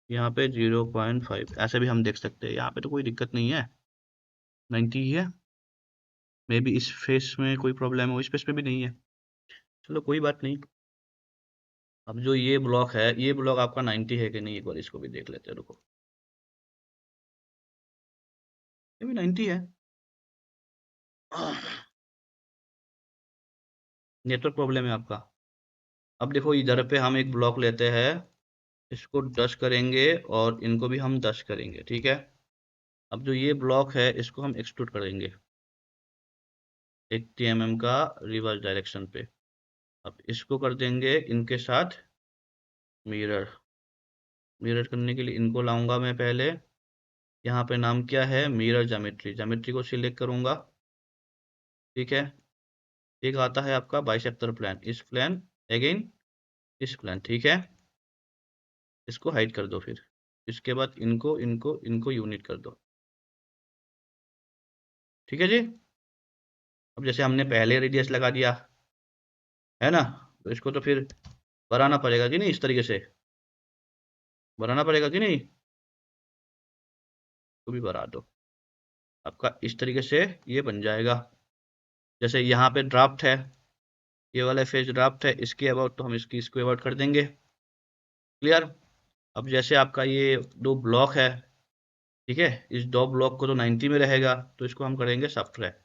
यहाँ पे 0.5 ऐसे भी हम देख सकते हैं। यहाँ पे तो कोई दिक्कत नहीं है, 90 ही है। मे बी इस फेस में कोई प्रॉब्लम हो, इस फेस में भी नहीं है। चलो कोई बात नहीं। अब जो ये ब्लॉक है, ये ब्लॉक आपका 90 है कि नहीं, एक बार इसको भी देख लेते हैं, रुको। ये भी 90 है। नेटवर्क प्रॉब्लम है आपका। अब देखो, इधर पे हम एक ब्लॉक लेते हैं, इसको 10 करेंगे और इनको भी हम 10 करेंगे, ठीक है? अब जो ये ब्लॉक है, इसको हम एक्सट्रूड करेंगे 80 mm का रिवर्स डायरेक्शन पे। अब इसको कर देंगे इनके साथ मिरर। मिरर करने के लिए इनको लाऊंगा मैं पहले। यहाँ पे नाम क्या है? Mirror geometry. ज्योमेट्री को सिलेक्ट करूंगा, ठीक है? एक आता है आपका बाइसेक्टर प्लान, इस प्लान, अगेन इस प्लान, ठीक है? इसको हाइड कर दो फिर। इसके बाद इनको इनको इनको यूनिट कर दो, ठीक है जी? अब जैसे हमने पहले रेडियस लगा दिया, है ना? तो इसको तो फिर बनाना पड़ेगा कि नहीं? इस तरीके से बनाना पड़ेगा कि नहीं? तो भी बना दो। आपका इस तरीके से ये बन जाएगा। जैसे यहाँ पे ड्राफ्ट है, ये वाला फेज ड्राफ्ट है, इसके अबाउट तो हम इसकी इसको अबाउट कर देंगे। क्लियर? अब जैसे आपका ये दो ब्लॉक है, ठीक है? इस दो ब्लॉक को तो 90 में रहेगा, तो इसको हम करेंगे सब्ट्रैक्ट।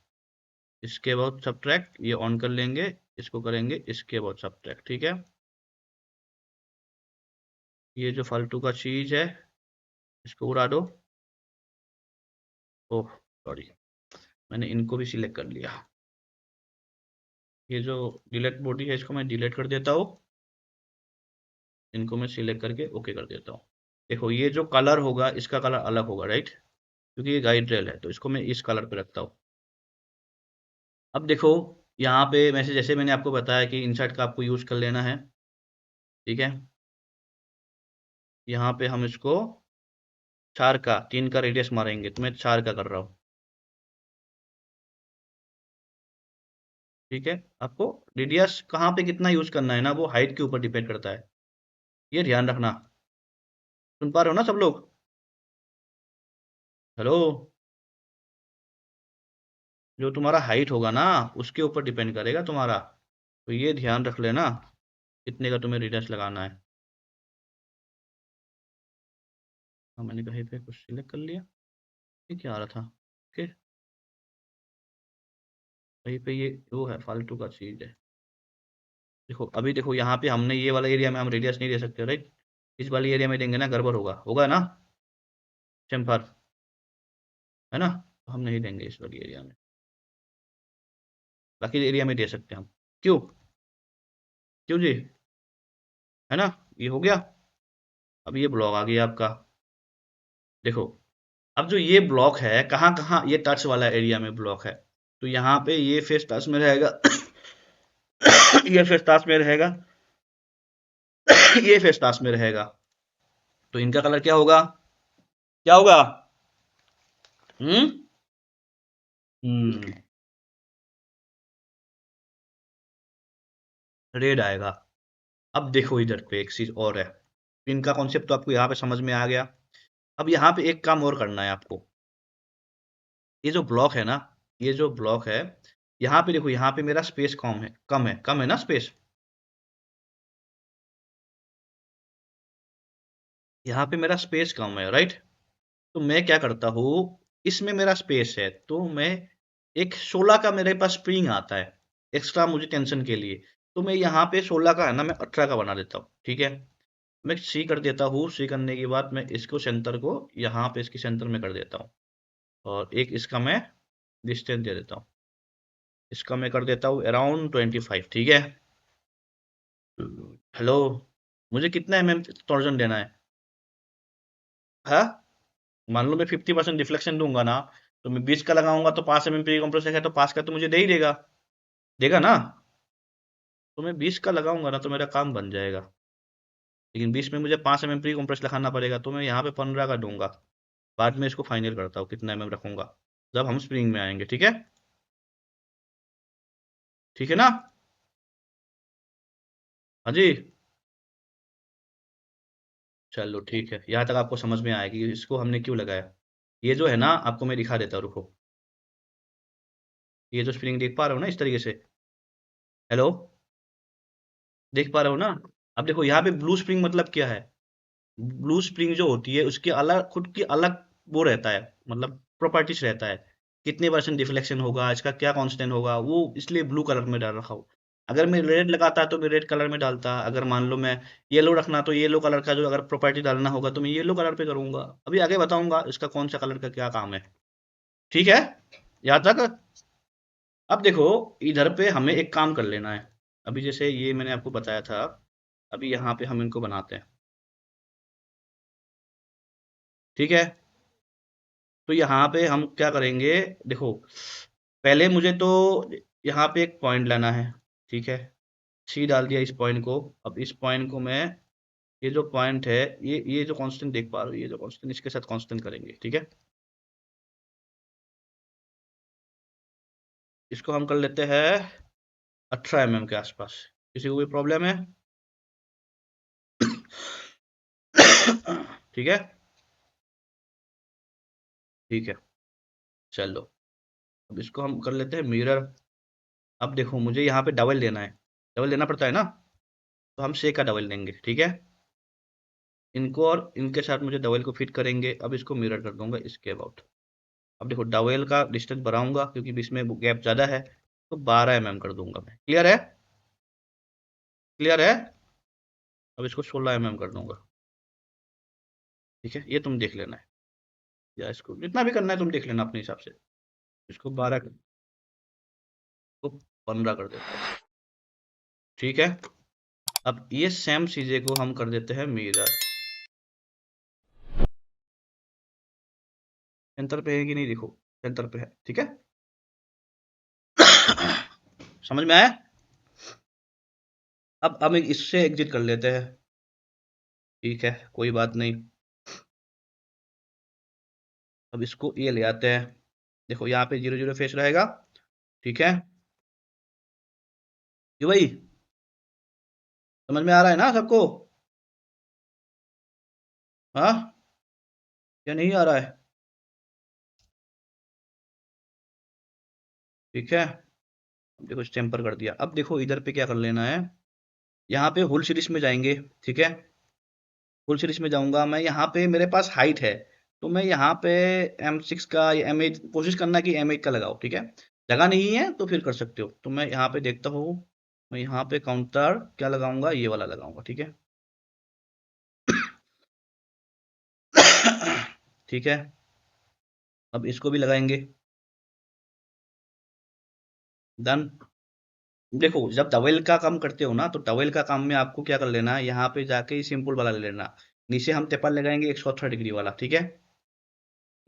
इसके अबाउट सब्ट्रैक्ट, ये ऑन कर लेंगे, इसको करेंगे इसके अबाउट सब्ट्रैक्ट, ठीक है? ये जो फालतू का चीज है, इसको उड़ा दो। ओह सॉरी, मैंने इनको भी सिलेक्ट कर लिया। ये जो डिलीट बॉडी है, इसको मैं डिलीट कर देता हूँ। इनको मैं सिलेक्ट करके ओके कर देता हूँ। देखो, ये जो कलर होगा, इसका कलर अलग होगा, राइट? क्योंकि ये गाइड रेल है, तो इसको मैं इस कलर पे रखता हूँ। अब देखो, यहाँ पे मैंने जैसे मैंने आपको बताया कि इंसर्ट का आपको यूज कर लेना है, ठीक है? यहाँ पे हम इसको 4 का 3 का रेडियस मारेंगे, तो मैं 4 का कर रहा हूँ, ठीक है? आपको रेडियस कहाँ पे कितना यूज करना है ना, वो हाइट के ऊपर डिपेंड करता है, ये ध्यान रखना। सुन पा रहे हो ना सब लोग? हेलो? जो तुम्हारा हाइट होगा ना, उसके ऊपर डिपेंड करेगा तुम्हारा, तो ये ध्यान रख लेना कितने का तुम्हें रेडियस लगाना है। हाँ, मैंने कहीं पे कुछ सिलेक्ट कर लिया। ये क्या आ रहा था? ओके, कहीं पे ये वो है, फालतू का चीज है। देखो, अभी देखो, यहाँ पे हमने ये वाला एरिया में हम रेडियस नहीं दे सकते, राइट? इस वाली एरिया में देंगे ना, गड़बड़ होगा, होगा ना? चैम्फर, है ना? तो हम नहीं देंगे इस वाली एरिया में, बाकी एरिया में दे सकते हैं हम। क्यों? क्यों जी? है ना? ये हो गया। अब ये ब्लॉक आ गया आपका। देखो, अब जो ये ब्लॉक है, कहाँ कहाँ ये टच वाला एरिया में ब्लॉक है, तो यहाँ पे ये फेस टच में रहेगा। ये फेस टच में रहेगा। ये फेस टच में रहेगा। तो इनका कलर क्या होगा? क्या होगा? हम्म। हम्म। रेड आएगा। अब देखो इधर पे एक चीज और है, पिन का कॉन्सेप्ट तो आपको यहाँ पे समझ में आ गया। अब यहाँ पे एक काम और करना है आपको। ये जो ब्लॉक है ना, ये जो ब्लॉक है, यहाँ पे देखो, यहाँ पे मेरा स्पेस कम है ना स्पेस। यहाँ पे मेरा स्पेस कम है, राइट। तो मैं क्या करता हूँ, इसमें मेरा स्पेस है तो मैं एक 16 का मेरे पास स्प्रिंग आता है एक्स्ट्रा मुझे टेंशन के लिए। तो मैं यहाँ पे 16 का है ना, मैं 18 का बना देता हूँ, ठीक है। मैं सी कर देता हूँ, सी करने के बाद मैं इसको सेंटर को यहाँ पे इसके सेंटर में कर देता हूँ, और एक इसका मैं डिस्टेंस दे देता हूँ। इसका मैं कर देता हूँ अराउंड 25, ठीक है। हेलो, मुझे कितना टॉर्जन देना है? हाँ, मान लो मैं 50% डिफ्लेक्शन दूंगा ना, तो मैं 20 का लगाऊंगा तो 5 mm प्री कंप्रेसर है, तो 5 का तो मुझे दे ही देगा, देगा ना। तो मैं 20 का लगाऊंगा ना तो मेरा काम बन जाएगा। लेकिन 20 में मुझे 5 mm प्री कंप्रेस लगाना पड़ेगा, तो मैं यहाँ पे 15 का दूंगा। बाद में इसको फाइनल करता हूँ कितना mm रखूंगा, जब हम स्प्रिंग में आएंगे, ठीक है। ठीक है ना। हाँ जी। चलो ठीक है, यहाँ तक आपको समझ में आएगी इसको हमने क्यों लगाया। ये जो है ना, आपको मैं दिखा देता हूँ, रुको। ये जो स्प्रिंग देख पा रहे हो ना इस तरीके से, हेलो, देख पा रहे हो ना। अब देखो यहाँ पे ब्लू स्प्रिंग मतलब क्या है। ब्लू स्प्रिंग जो होती है उसकी अलग, खुद की अलग वो रहता है, मतलब प्रॉपर्टीज रहता है। कितने परसेंट डिफ्लेक्शन होगा, इसका क्या कांस्टेंट होगा, वो इसलिए ब्लू कलर में डाल रखा हो। अगर मैं रेड लगाता तो मैं रेड कलर में डालता, अगर मान लो मैं येलो रखना तो येलो कलर का जो अगर प्रॉपर्टी डालना होगा तो मैं येलो कलर पे करूंगा। अभी आगे बताऊंगा इसका कौन सा कलर का क्या काम है, ठीक है। यहाँ तक। अब देखो, इधर पे हमें एक काम कर लेना है। अभी जैसे ये मैंने आपको बताया था, अभी यहाँ पे हम इनको बनाते हैं, ठीक है। तो यहाँ पे हम क्या करेंगे, देखो, पहले मुझे तो यहाँ पे एक पॉइंट लेना है, ठीक है। सी डाल दिया इस पॉइंट को। अब इस पॉइंट को मैं, ये जो पॉइंट है, ये जो कांस्टेंट देख पा रहे हो, ये जो कांस्टेंट इसके साथ कांस्टेंट करेंगे, ठीक है। इसको हम कर लेते हैं 18 mm के आसपास। किसी को कोई प्रॉब्लम है? ठीक है। ठीक है, चलो। अब इसको हम कर लेते हैं मिरर। अब देखो, मुझे यहाँ पे डबल लेना है, डबल लेना पड़ता है ना, तो हम से का डबल लेंगे, ठीक है। इनको और इनके साथ मुझे डबल को फिट करेंगे। अब इसको मिरर कर दूंगा इसके अबाउट। अब देखो, डबल का डिस्टेंस बढ़ाऊंगा क्योंकि बीच में गैप ज़्यादा है, तो 12 mm कर दूंगा मैं। क्लियर है? क्लियर है। अब इसको 16 mm कर दूंगा, ठीक है। ये तुम देख लेना है, या इसको जितना भी करना है तुम देख लेना अपने हिसाब से। इसको 12 को 15 कर देता हूँ, ठीक है। अब ये सेम चीज़ें को हम कर देते हैं मिरर। सेंटर पे है कि नहीं, देखो सेंटर पे है, ठीक है। समझ में आया? अब हम इससे एग्जिट कर लेते हैं, ठीक है, कोई बात नहीं। अब इसको ये ले आते हैं। देखो यहाँ पे 0 0 फेस रहेगा, ठीक है। ये भाई, समझ में आ रहा है ना सबको? हाँ, या नहीं आ रहा है? ठीक है। अब देखो स्टेम्पर कर दिया। अब देखो इधर पे क्या कर लेना है, यहाँ पे होल सीरीज में जाएंगे, ठीक है। होल सीरीज में जाऊंगा मैं, यहाँ पे मेरे पास हाइट है, तो मैं यहाँ पे M6 का या M8, कोशिश करना कि M8 का लगाओ, ठीक है। लगा नहीं है तो फिर कर सकते हो। तो मैं यहाँ पे देखता हूँ, मैं यहाँ पे काउंटर क्या लगाऊंगा, ये वाला लगाऊंगा, ठीक है। ठीक है। अब इसको भी लगाएंगे, डन। देखो, जब टॉवेल का काम करते हो ना, तो टॉवेल का काम में आपको क्या कर लेना है, यहाँ पे जाके सिंपल वाला ले लेना। नीचे हम टेपर लगाएंगे 180 डिग्री वाला, ठीक है।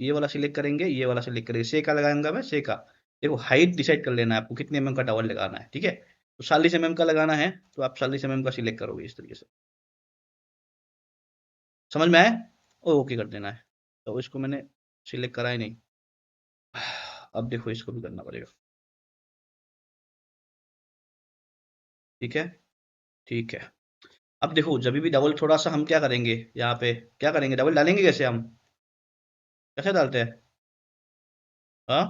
ये वाला सिलेक्ट करेंगे, ये वाला सिलेक्ट करेंगे, से का लगाऊंगा मैं, से का। देखो, हाइट डिसाइड कर लेना है आपको कितने mm का टॉवल लगाना है, ठीक है। तो 40 mm का लगाना है, तो आप 40 mm का सिलेक्ट करोगे इस तरीके से। समझ में आया? ओके कर देना है। तो इसको मैंने सिलेक्ट करा ही नहीं। अब देखो, इसको भी करना पड़ेगा, ठीक है। ठीक है। अब देखो जब भी डबल थोड़ा सा हम क्या करेंगे, यहाँ पे क्या करेंगे, डबल डालेंगे कैसे हम, कैसे डालते हैं, हाँ,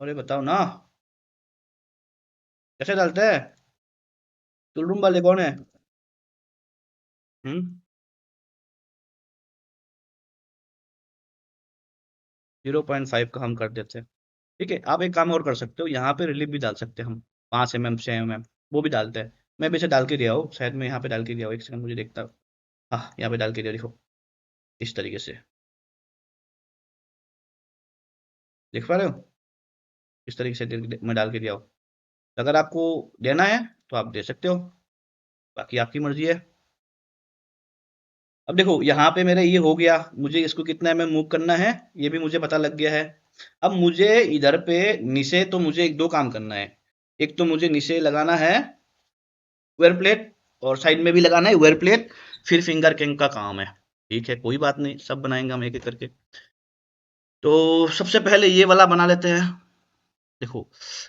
अरे बताओ ना, कैसे डालते हैं, टूल रूम वाले कौन है, 0.5 का हम कर देते हैं। ठीक है, आप एक काम और कर सकते हो, यहाँ पे रिलीफ भी डाल सकते हैं हम, 5 mm 6 mm, वो भी डालते हैं। मैं भी इसे डाल के दिया हूँ, शायद मैं यहाँ पे डाल के दिया हूँ, एक सेकंड मुझे देखता हूँ। हाँ, यहाँ पे डाल के दिया, देखो इस तरीके से, देख पा रहे हो, इस तरीके से मैं डाल के दिया हूँ। अगर आपको देना है तो आप दे सकते हो, बाकी आपकी मर्जी है। अब देखो यहाँ पे मेरा ये हो गया, मुझे इसको कितना में मूव करना है ये भी मुझे पता लग गया है। अब मुझे इधर पे नीचे तो मुझे एक दो काम करना है, एक तो मुझे नीचे लगाना है वेयर प्लेट, और साइड में भी लगाना है वेयर प्लेट, फिर फिंगर कैंग का काम है। ठीक है, कोई बात नहीं, सब बनाएंगे हम एक एक करके। तो सबसे पहले ये वाला बना लेते हैं। देखो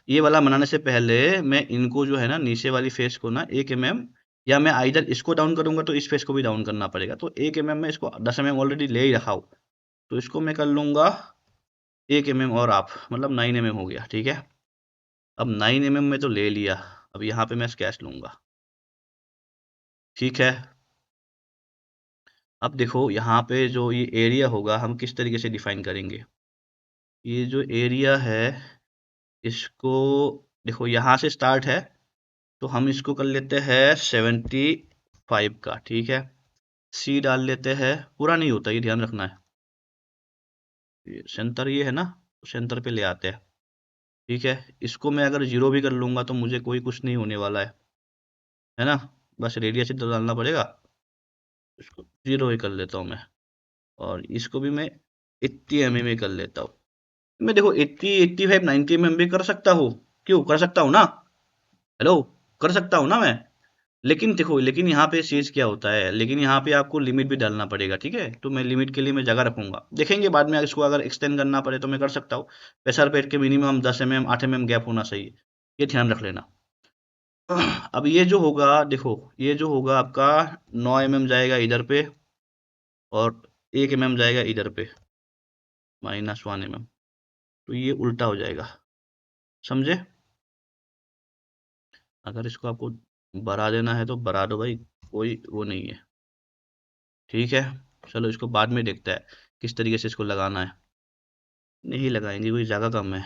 ये वाला बनाने से पहले मैं इनको जो है ना, नीचे वाली फेस को ना 1 mm, या मैं आइदर इसको डाउन करूंगा तो इस फेस को भी डाउन करना पड़ेगा, तो 1 mm में इसको 10 mm ऑलरेडी ले ही रखा हूं, तो इसको मैं कर लूंगा 1 mm और आप, मतलब 9 mm हो गया। ठीक है, अब 9 mm में तो ले लिया, अब यहाँ पे मैं स्केच लूंगा। ठीक है, अब देखो यहाँ पे जो ये एरिया होगा हम किस तरीके से डिफाइन करेंगे, ये जो एरिया है इसको, देखो यहाँ से स्टार्ट है, तो हम इसको कर लेते हैं 75 का। ठीक है, सी डाल लेते हैं, पूरा नहीं होता ये ध्यान रखना है, ये सेंटर ये है ना, तो सेंटर पे ले आते हैं। ठीक है, इसको मैं अगर 0 भी कर लूंगा तो मुझे कोई कुछ नहीं होने वाला है ना, बस रेडियस ही तो डालना पड़ेगा, इसको 0 ही कर लेता हूँ मैं, और इसको भी मैं 80 mm ही कर लेता हूँ। मैं देखो 80 85 90 mm भी कर सकता हूँ, क्यों कर सकता हूँ ना, हेलो, कर सकता हूँ ना मैं, लेकिन देखो, लेकिन यहाँ पे चीज क्या होता है, लेकिन यहाँ पे आपको लिमिट भी डालना पड़ेगा। ठीक है, तो मैं लिमिट के लिए मैं जगह रखूंगा, देखेंगे बाद में इसको अगर एक्सटेंड करना पड़े तो मैं कर सकता हूँ। प्रेशर पेट के मिनिमम 10 mm 8 mm गैप होना चाहिए, ये ध्यान रख लेना। अब ये जो होगा, देखो ये जो होगा आपका 9 mm जाएगा इधर पे, और 1 mm जाएगा इधर पे, -1 mm, तो ये उल्टा हो जाएगा, समझे। अगर इसको आपको बढ़ा देना है तो बढ़ा दो भाई, कोई वो नहीं है। ठीक है, चलो इसको बाद में देखते हैं किस तरीके से इसको लगाना है, नहीं लगाएंगे कोई जगह कम है,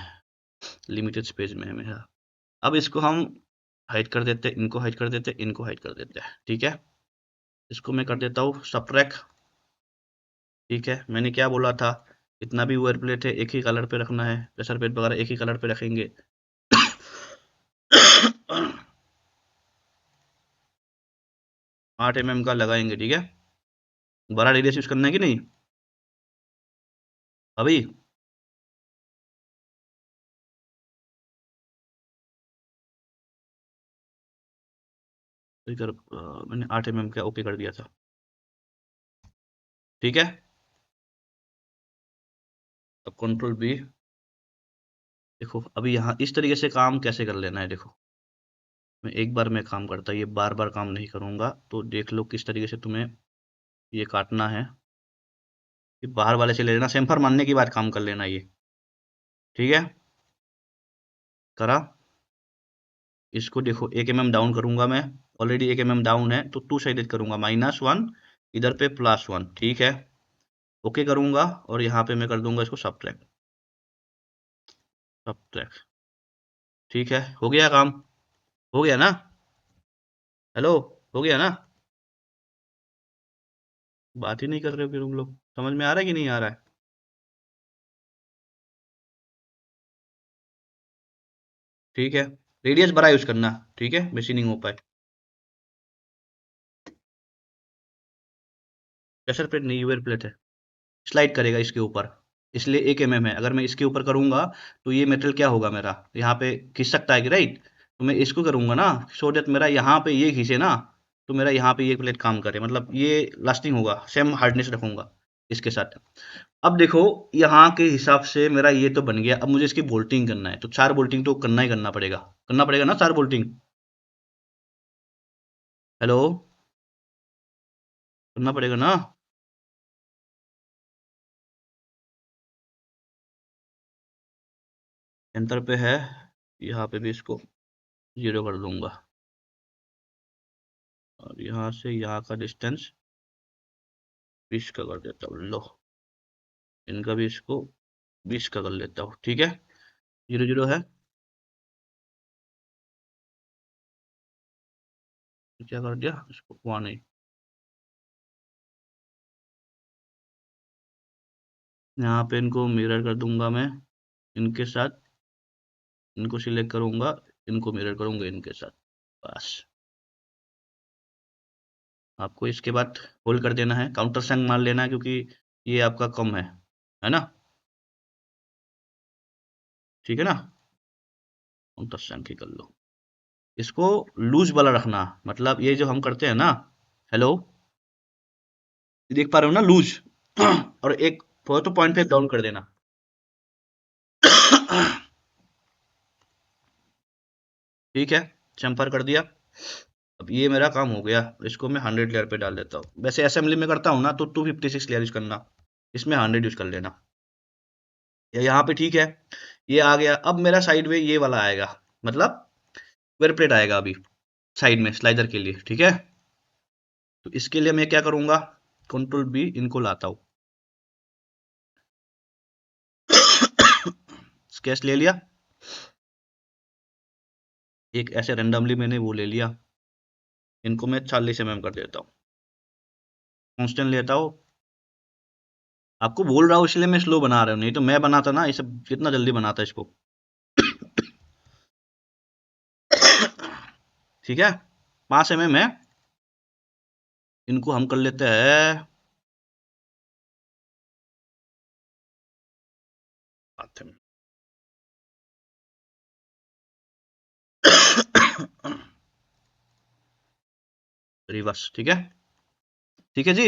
लिमिटेड स्पेस में है मेरा। अब इसको हम हाइड कर देते हैं, इनको हाइड कर देते हैं, इनको हाइड कर देते हैं। ठीक है, इसको मैं कर देता हूँ सबट्रैक्ट। ठीक है, मैंने क्या बोला था, इतना भी ओवर प्लेट है एक ही कलर पे रखना है, प्रेशर प्लेट वगैरह एक ही कलर पे रखेंगे। 8 mm का लगाएंगे। ठीक है, बड़ा रेडियस यूज करना है कि नहीं अभी, तो इधर मैंने 8 mm का ओके कर दिया था। ठीक है, अब कंट्रोल बी, देखो अभी यहाँ इस तरीके से काम कैसे कर लेना है, देखो मैं एक बार में काम करता, ये बार बार काम नहीं करूंगा, तो देख लो किस तरीके से तुम्हें ये काटना है, ये बाहर वाले से ले लेना, सेम्फर मानने के बाद काम कर लेना ये। ठीक है, करा, इसको देखो 1 mm डाउन करूंगा मैं, ऑलरेडी 1 mm डाउन है, तो 2 साइडेड करूंगा, -1 इधर पे +1। ठीक है, ओके करूंगा, और यहाँ पे मैं कर दूंगा इसको सबट्रैक्ट, सबट्रैक्ट। ठीक है, हो गया काम, हो गया ना, हेलो, हो गया ना, बात ही नहीं कर रहे हो फिर तुम लोग, समझ में आ रहा है कि नहीं आ रहा है। ठीक है, रेडियस बड़ा यूज करना, ठीक है, मशीनिंग हो पाए। प्रेशर प्लेट नहीं, यूएल प्लेट है, स्लाइड करेगा इसके ऊपर, इसलिए 1 mm है, अगर मैं इसके ऊपर करूंगा तो ये मेटल क्या होगा मेरा, यहाँ पे खींच सकता है कि, राइट, तो मैं इसको करूंगा ना, सो दैट मेरा यहाँ पे ये खींचे ना, तो मेरा यहाँ पे ये प्लेट काम करे, मतलब ये लास्टिंग होगा, सेम हार्डनेस रखूंगा इसके साथ। अब देखो यहाँ के हिसाब से मेरा ये तो बन गया, अब मुझे इसकी बोल्टिंग करना है, तो 4 बोल्टिंग तो करना ही करना पड़ेगा ना, 4 बोल्टिंग। हेलो, करना पड़ेगा ना। एंटर पे है, यहाँ पे भी इसको 0 कर दूंगा और यहाँ से यहाँ का डिस्टेंस 20 का कर देता हूँ। लो, इनका भी इसको 20 का कर लेता हूँ, ठीक है। 0 0 है, क्या कर दिया इसको, वहाँ नहीं, यहाँ पे इनको मिरर कर दूंगा मैं इनके साथ, इनको सिलेक्ट करूंगा, इनको मिरर करूंगा इनके साथ, बस। आपको इसके बाद होल्ड कर देना है, काउंटर संग मान लेना है क्योंकि ये आपका कम है ना, ठीक है ना। काउंटर संग ही कर लो, इसको लूज वाला रखना, मतलब ये जो हम करते हैं ना। हेलो, देख पा रहे हो ना, लूज और एक फोर्थ पॉइंट पे डाउन कर देना। ठीक है, चंपर कर दिया। अब ये मेरा काम हो गया, इसको मैं 100 लेयर पे डाल देता हूँ। वैसे असेंबली में करता हूँ ना तो 256 लेयर यूज करना, इसमें 100 यूज कर लेना। यहाँ पे ठीक है, ये आ गया। अब मेरा साइड में ये वाला आएगा, मतलब स्क्वायर प्लेट आएगा अभी साइड में स्लाइडर के लिए, ठीक है। तो इसके लिए मैं क्या करूंगा, कंट्रोल बी, इनको लाता हूँ, स्केच ले लिया, एक ऐसे रेंडमली मैंने वो ले लिया, इनको मैं 40 mm कर देता हूँ, कांस्टेंट लेता हूँ। आपको बोल रहा हूँ इसलिए मैं स्लो बना रहा हूँ, नहीं तो मैं बनाता ना ये सब कितना जल्दी बनाता इसको। ठीक है, 5 mm है, इनको हम कर लेते हैं 8 mm। रिवर्स, ठीक है, ठीक है जी,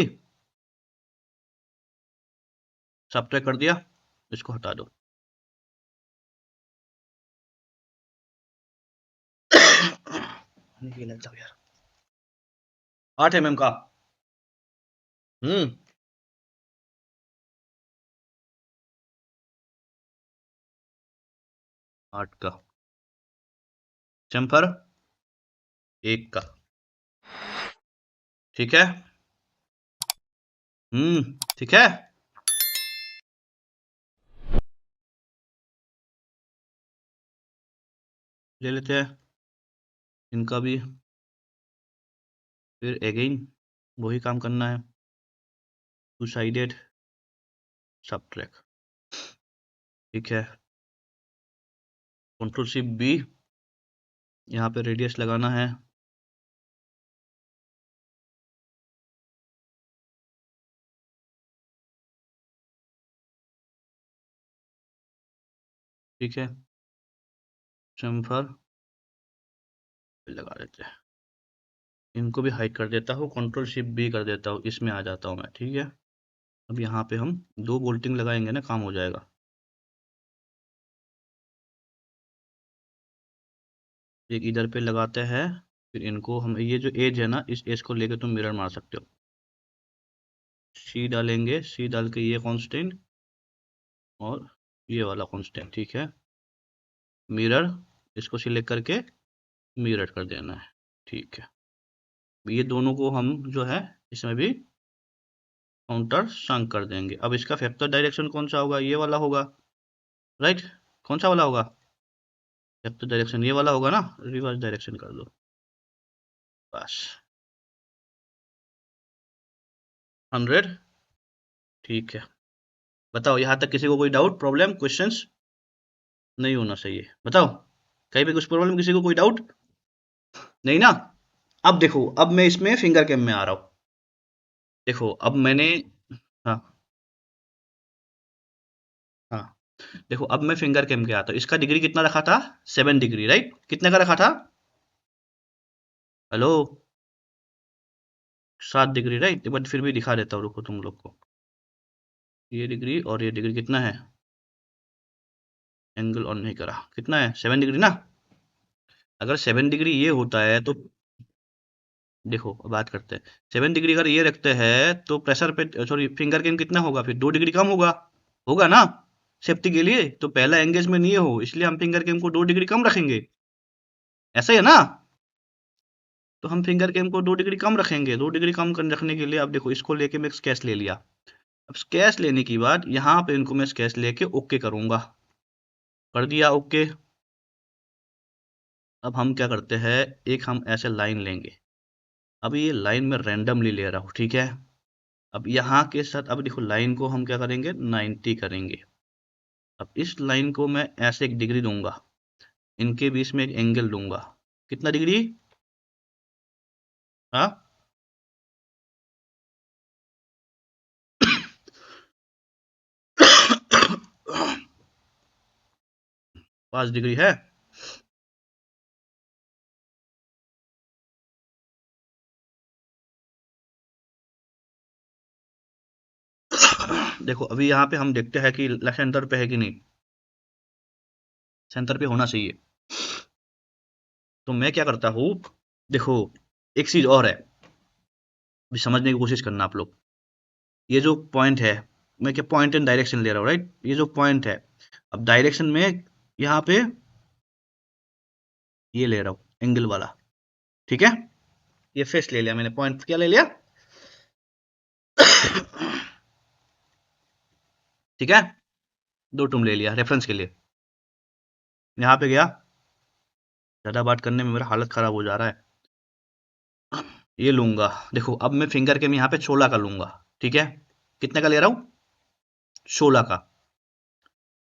सब्ट्रैक्ट कर दिया, इसको हटा दो। लग जाओ यार, 8 mm का, हम्म, 8 का चम्फर, 1 का, ठीक है, ठीक है। ले लेते हैं इनका भी, फिर अगेन वही काम करना है, टू साइडेड सब्ट्रैक्ट, ठीक है। कंट्रोल शिफ्ट बी, यहाँ पे रेडियस लगाना है, ठीक है, चम्फर लगा देते हैं, इनको भी हाइड कर देता हूँ, कंट्रोल शिफ्ट बी कर देता हूँ, इसमें आ जाता हूँ मैं, ठीक है। अब यहाँ पे हम 2 बोल्टिंग लगाएंगे ना, काम हो जाएगा। एक इधर पे लगाते हैं, फिर इनको हम ये जो एज है ना, इस एज को लेकर तुम मिरर मार सकते हो, सी डालेंगे, सी डाल के ये कांस्टेंट और ये वाला कांस्टेंट, ठीक है। मिरर, इसको सिलेक्ट करके मिरर कर देना है, ठीक है। ये दोनों को हम जो है इसमें भी काउंटर संक कर देंगे। अब इसका फैक्टर डायरेक्शन कौन सा होगा, ये वाला होगा, राइट। कौन सा वाला होगा, फैक्टर डायरेक्शन ये वाला होगा ना, रिवर्स डायरेक्शन कर दो, बस 100, ठीक है। बताओ यहाँ तक किसी को कोई डाउट, प्रॉब्लम, क्वेश्चंस? नहीं होना चाहिए, बताओ कहीं पे कुछ प्रॉब्लम, किसी को कोई डाउट? नहीं ना। अब देखो, अब मैं इसमें फिंगर कैम में आ रहा हूँ, देखो अब मैंने, हाँ हाँ, देखो अब मैं फिंगर कैम के आता हूँ, इसका डिग्री कितना रखा था, 7 डिग्री, राइट। कितने का रखा था, हेलो, 7 डिग्री, राइट। बट फिर भी दिखा देता हूँ, रुको तुम लोग को, ये डिग्री और ये डिग्री कितना है, एंगल ऑन नहीं करा, कितना है, 7 डिग्री ना। अगर 7 डिग्री ये होता है तो देखो बात करते हैं, 7 डिग्री अगर ये रखते हैं तो प्रेशर पे सॉरी फिंगर कैम कितना होगा, फिर 2 डिग्री कम होगा, होगा ना सेफ्टी के लिए। तो पहला एंगेजमेंट ये हो, इसलिए हम फिंगर कैम को 2 डिग्री कम रखेंगे, ऐसा ही है ना। तो हम फिंगर कैम को 2 डिग्री कम रखेंगे। 2 डिग्री कम रखने के लिए अब देखो इसको लेके मैं स्केच ले लिया। अब स्केच लेने की बाद यहाँ पे इनको मैं स्केच लेके ओके करूंगा, कर दिया ओके। अब हम क्या करते हैं, एक हम ऐसे लाइन लेंगे। अब ये लाइन में रैंडमली ले रहा हूँ, ठीक है। अब यहाँ के साथ अब देखो लाइन को हम क्या करेंगे, 90 करेंगे। अब इस लाइन को मैं ऐसे एक डिग्री दूंगा, इनके बीच में एक एंगल दूंगा, कितना डिग्री, हाँ 5 डिग्री है। देखो अभी यहाँ पे हम देखते हैं कि सेंटर पे है कि नहीं, सेंटर पे होना चाहिए। तो मैं क्या करता हूँ, देखो एक चीज और है, अभी समझने की कोशिश करना आप लोग। ये जो पॉइंट है, मैं क्या पॉइंट एंड डायरेक्शन ले रहा हूँ, राइट। ये जो पॉइंट है, अब डायरेक्शन में यहाँ पे ये ले रहा हूँ एंगल वाला, ठीक है। ये फेस ले लिया मैंने, पॉइंट क्या ले लिया, ठीक है। दो टूम ले लिया रेफरेंस के लिए। यहाँ पे गया, ज्यादा बात करने में मेरा हालत खराब हो जा रहा है। ये लूंगा, देखो अब मैं फिंगर के में यहाँ पे 16 का लूंगा, ठीक है। कितने का ले रहा हूँ, 16 का,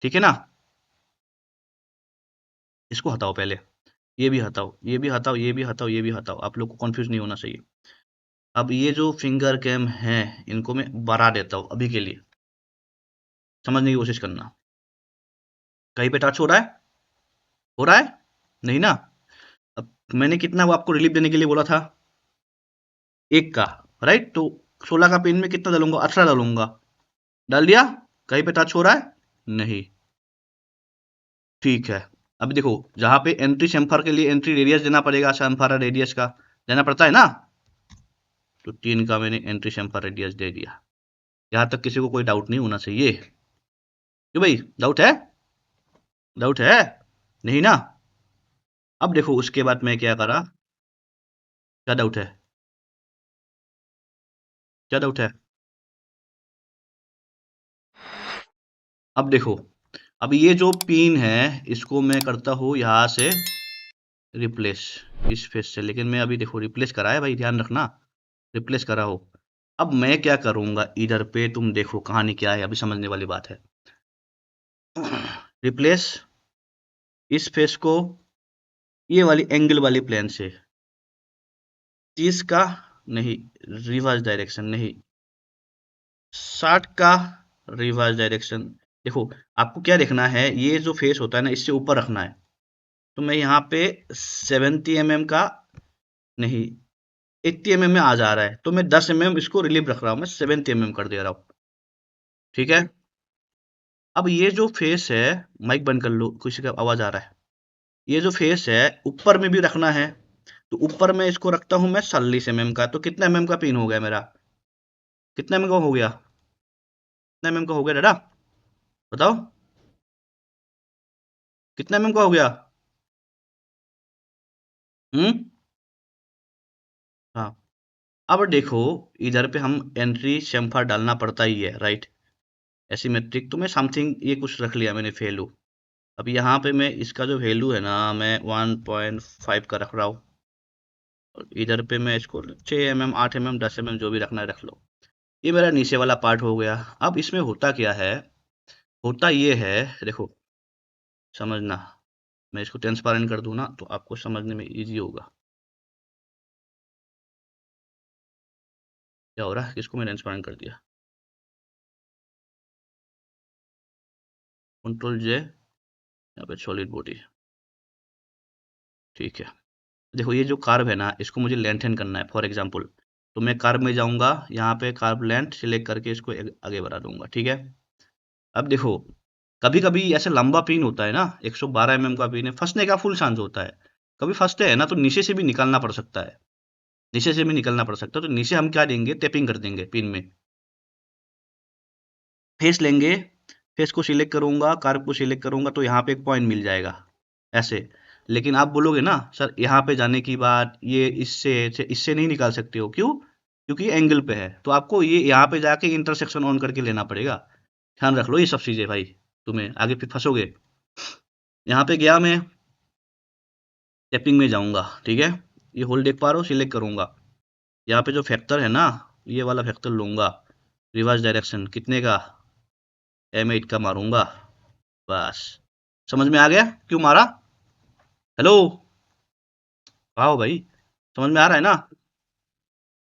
ठीक है ना। इसको हटाओ पहले, ये भी हटाओ, ये भी हटाओ, ये भी हटाओ, ये भी हटाओ, आप लोग को कंफ्यूज नहीं होना चाहिए। अब ये जो फिंगर कैम है, इनको मैं बढ़ा देता हूँ अभी के लिए, समझने की कोशिश करना। कहीं पे टच हो रहा है, हो रहा है, नहीं ना। अब मैंने कितना वो आपको रिलीफ देने के लिए बोला था, 1 का, राइट। तो 16 का पिन में कितना डालूंगा, 18 डालूंगा, डाल दिया। कहीं पे टच हो रहा है, नहीं, ठीक है। अब देखो जहां पे एंट्री शेम्फर के लिए एंट्री रेडियस देना पड़ेगा, शेम्फर रेडियस का देना पड़ता है ना। तो 3 का मैंने एंट्री शेम्फर रेडियस दे दिया। यहां तक किसी को कोई डाउट नहीं होना चाहिए, क्यों भाई, डाउट है, डाउट है, नहीं ना। अब देखो उसके बाद मैं क्या करा, क्या डाउट है, क्या डाउट है। अब देखो, अब ये जो पिन है, इसको मैं करता हूँ यहाँ से रिप्लेस, इस फेस से। लेकिन मैं अभी देखो रिप्लेस करा है भाई, ध्यान रखना, रिप्लेस करा हो। अब मैं क्या करूंगा, इधर पे तुम देखो कहानी क्या है, अभी समझने वाली बात है। रिप्लेस इस फेस को ये वाली एंगल वाली प्लेन से, 30 का नहीं, रिवर्स डायरेक्शन नहीं, 60 का रिवर्स डायरेक्शन। देखो आपको क्या देखना है, ये जो फेस होता है ना, इससे ऊपर रखना है। तो मैं यहाँ पे 70 mm का नहीं, 80 mm में आ जा रहा है, तो मैं 10 mm इसको रिलीव रख रहा हूँ, मैं 70 mm कर दे रहा हूँ, ठीक है। अब ये जो फेस है, माइक बंद कर लो, किसी का आवाज आ रहा है। ये जो फेस है ऊपर में भी रखना है, तो ऊपर में इसको रखता हूं मैं 40 mm का। तो कितना mm का पिन हो गया मेरा, कितना mm का हो गया, कितना mm का हो गया दादा, बताओ, कितना mm का हो गया। हम्म, हाँ। अब देखो इधर पे हम एंट्री शेम्फर डालना पड़ता ही है, राइट, एसीमेट्रिक। तो मैं समथिंग ये कुछ रख लिया मैंने वैल्यू। अब यहाँ पे मैं इसका जो वैल्यू है ना, मैं 1.5 का रख रहा हूँ। और इधर पे मैं इसको 6 mm 8 mm 10 mm जो भी रखना है रख लो। ये मेरा नीचे वाला पार्ट हो गया। अब इसमें होता क्या है, होता ये है, देखो समझना, मैं इसको ट्रांसपेरेंट कर दूं ना तो आपको समझने में इजी होगा। क्या हो रहा है, किसको मैं ट्रांसपेरेंट कर दिया, Ctrl J, यहाँ पे सॉलिड बॉडी, ठीक है। देखो ये जो कार्व है ना, इसको मुझे लेंथन करना है, फॉर एग्जांपल। तो मैं कार्व में जाऊंगा, यहाँ पे कार्व लेंथ सिलेक्ट करके इसको आगे बढ़ा दूंगा, ठीक है। अब देखो कभी कभी ऐसे लंबा पिन होता है ना, 112 mm का पिन है, फंसने का फुल चांस होता है। कभी फंसते हैं ना तो नीचे से भी निकालना पड़ सकता है, नीचे से भी निकलना पड़ सकता है, तो नीचे हम क्या देंगे, टैपिंग कर देंगे पिन में। फेस लेंगे, फेस को सिलेक्ट करूंगा, कर्व को सिलेक्ट करूंगा, तो यहाँ पे एक पॉइंट मिल जाएगा ऐसे। लेकिन आप बोलोगे ना सर यहाँ पे जाने की बाद ये इससे इससे नहीं निकाल सकते हो, क्यों? क्योंकि ये एंगल पे है, तो आपको ये यहाँ पे जाके इंटरसेक्शन ऑन करके लेना पड़ेगा। ध्यान रख लो ये सब चीजें भाई, तुम्हें आगे फिर फंसोगे। यहाँ पे गया मैं, टैपिंग में जाऊंगा, ठीक है। ये होल देख पा रहे हो, सिलेक्ट करूंगा। यहाँ पे जो फैक्टर है ना, ये वाला फैक्टर लूंगा, रिवर्स डायरेक्शन कितने का, M8 का मारूंगा, बस। समझ में आ गया क्यों मारा? हेलो, आओ भाई, समझ में आ रहा है ना?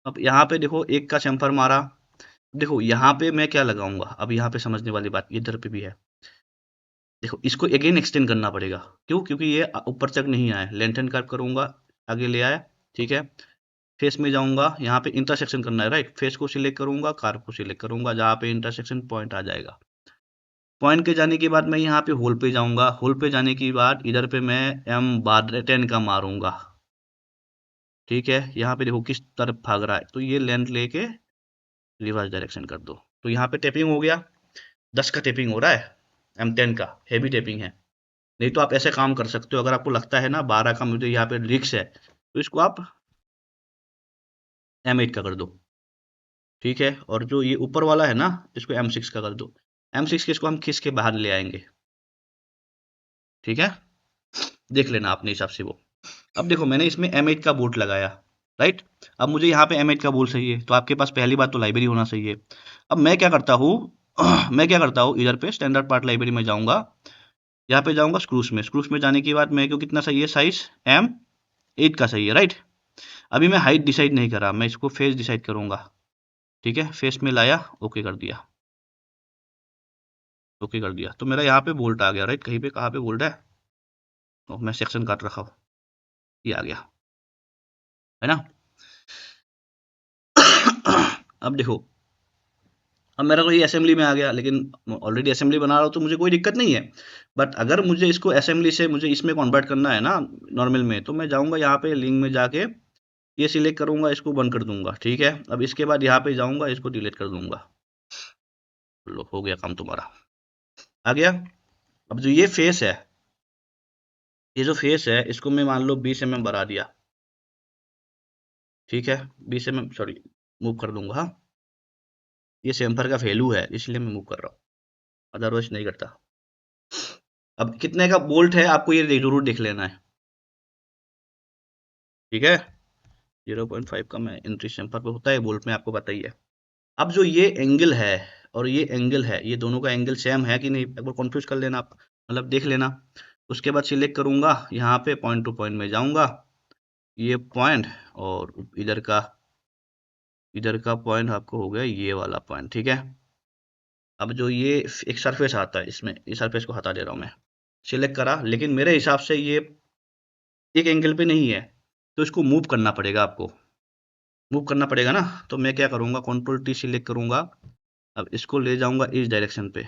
अब यहाँ पे देखो एक का चैम्फर मारा। देखो यहाँ पे मैं क्या लगाऊंगा, अब यहाँ पे समझने वाली बात इधर पे भी है। देखो इसको अगेन एक्सटेंड करना पड़ेगा, क्यों? क्योंकि ये ऊपर तक नहीं आया, लेंथन कर्व करूंगा, आगे ले आया, ठीक है। फेस में जाऊंगा, यहाँ पे इंटरसेक्शन करना है, राइट। फेस को सिलेक्ट करूंगा, कर्व को सिलेक्ट करूंगा, जहाँ पे इंटरसेक्शन पॉइंट आ जाएगा। पॉइंट के जाने के बाद मैं यहाँ पे होल पे जाऊंगा, होल पे जाने के बाद इधर पे मैं M10 का मारूंगा, ठीक है। यहाँ पे देखो किस तरफ भाग रहा है, तो ये लेंथ लेके रिवर्स डायरेक्शन कर दो, तो यहाँ पे टेपिंग हो गया। 10 का टेपिंग हो रहा है, M10 का हैवी टेपिंग है। नहीं तो आप ऐसे काम कर सकते हो, अगर आपको लगता है ना 12 का मुझे यहाँ पे रिक्स है, तो इसको आप M8 का कर दो, ठीक है। और जो ये ऊपर वाला है ना, इसको M6 का कर दो। M6 के इसको हम खींच के बाहर ले आएंगे, ठीक है। देख लेना अपने हिसाब से वो। अब देखो मैंने इसमें M8 का बोल्ट लगाया, राइट। अब मुझे यहाँ पे M8 का बोल्ट चाहिए, तो आपके पास पहली बात तो लाइब्रेरी होना चाहिए। अब मैं क्या करता हूँ मैं क्या करता हूँ, इधर पे स्टैंडर्ड पार्ट लाइब्रेरी में जाऊंगा, यहाँ पे जाऊंगा स्क्रूस में। स्क्रूस में जाने के बाद मेरे को कितना चाहिए, साइज M8 का चाहिए, राइट। अभी मैं हाइट डिसाइड नहीं करा, मैं इसको फेस डिसाइड करूंगा, ठीक है। फेस में लाया, ओके कर दिया, ओके कर दिया, तो मेरा यहाँ पे बोल्ट आ गया, राइट। कहीं पे कहाँ पे बोल्ट है, तो मैं सेक्शन काट रखा हूँ, ये आ गया, है ना। अब देखो, अब मेरा तो ये असेंबली में आ गया, लेकिन ऑलरेडी असेंबली बना रहा हूँ तो मुझे कोई दिक्कत नहीं है। बट अगर मुझे इसको असेंबली से मुझे इसमें कन्वर्ट करना है ना, नॉर्मल में, तो मैं जाऊंगा यहाँ पे लिंक में जाके ये सिलेक्ट करूंगा, इसको बंद कर दूंगा, ठीक है। अब इसके बाद यहाँ पे जाऊंगा, इसको डिलीट कर दूंगा। लो हो गया काम तुम्हारा, आ गया। अब जो ये फेस है, ये जो फेस है, इसको मैं मान लो 20 mm बढ़ा दिया, ठीक है। 20 mm, सॉरी, मूव कर दूंगा, हाँ। ये सेम्फर का वैल्यू है इसलिए मैं मूव कर रहा हूँ, अदरवाइज नहीं करता। अब कितने का बोल्ट है आपको ये जरूर देख लेना है, ठीक है। 0.5 का मैं एंट्री सेम्फर पे होता है बोल्ट में, आपको पता ही है। अब जो ये एंगल है और ये एंगल है, ये दोनों का एंगल सेम है कि नहीं, एक बार कन्फ्यूज कर लेना आप, मतलब देख लेना। उसके बाद सिलेक्ट करूंगा, यहाँ पे पॉइंट टू पॉइंट में जाऊंगा, ये पॉइंट, और इधर का पॉइंट आपको हो गया ये वाला पॉइंट, ठीक है। अब जो ये एक सरफेस आता है इसमें, इस सरफेस को हटा दे रहा हूँ मैं, सिलेक्ट करा, लेकिन मेरे हिसाब से ये एक एंगल पे नहीं है, तो इसको मूव करना पड़ेगा आपको, मूव करना पड़ेगा ना। तो मैं क्या करूंगा, Ctrl+T सिलेक्ट करूंगा। अब इसको ले जाऊंगा इस डायरेक्शन पे,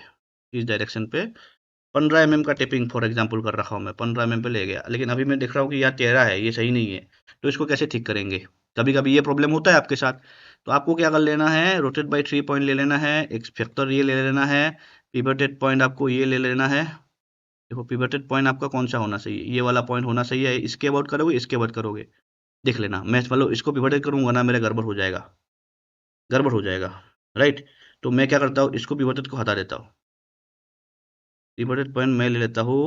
इस डायरेक्शन पे 15 mm का टेपिंग फॉर एग्जांपल कर रखा हूँ मैं, 15 mm पे ले गया, लेकिन अभी मैं देख रहा हूँ कि यार 13 है, ये सही नहीं है। तो इसको कैसे ठीक करेंगे, कभी कभी ये प्रॉब्लम होता है आपके साथ। तो आपको क्या कर लेना है, रोटेट बाई 3 पॉइंट ले लेना है, एक फैक्टर ये ले लेना है, पिवटेड पॉइंट आपको ये ले लेना है। देखो पिवटेड पॉइंट आपका कौन सा होना चाहिए, ये वाला पॉइंट होना चाहिए। इसके अबाउट करोगे, इसके अबाउट करोगे, देख लेना। मैं मतलब इसको पिवटेड करूंगा ना, मेरा गड़बड़ हो जाएगा, गड़बड़ हो जाएगा, राइट। तो मैं क्या करता हूँ, इसको पिवटेड को हटा देता हूँ, पिवटेड पॉइंट मैं ले लेता हूँ,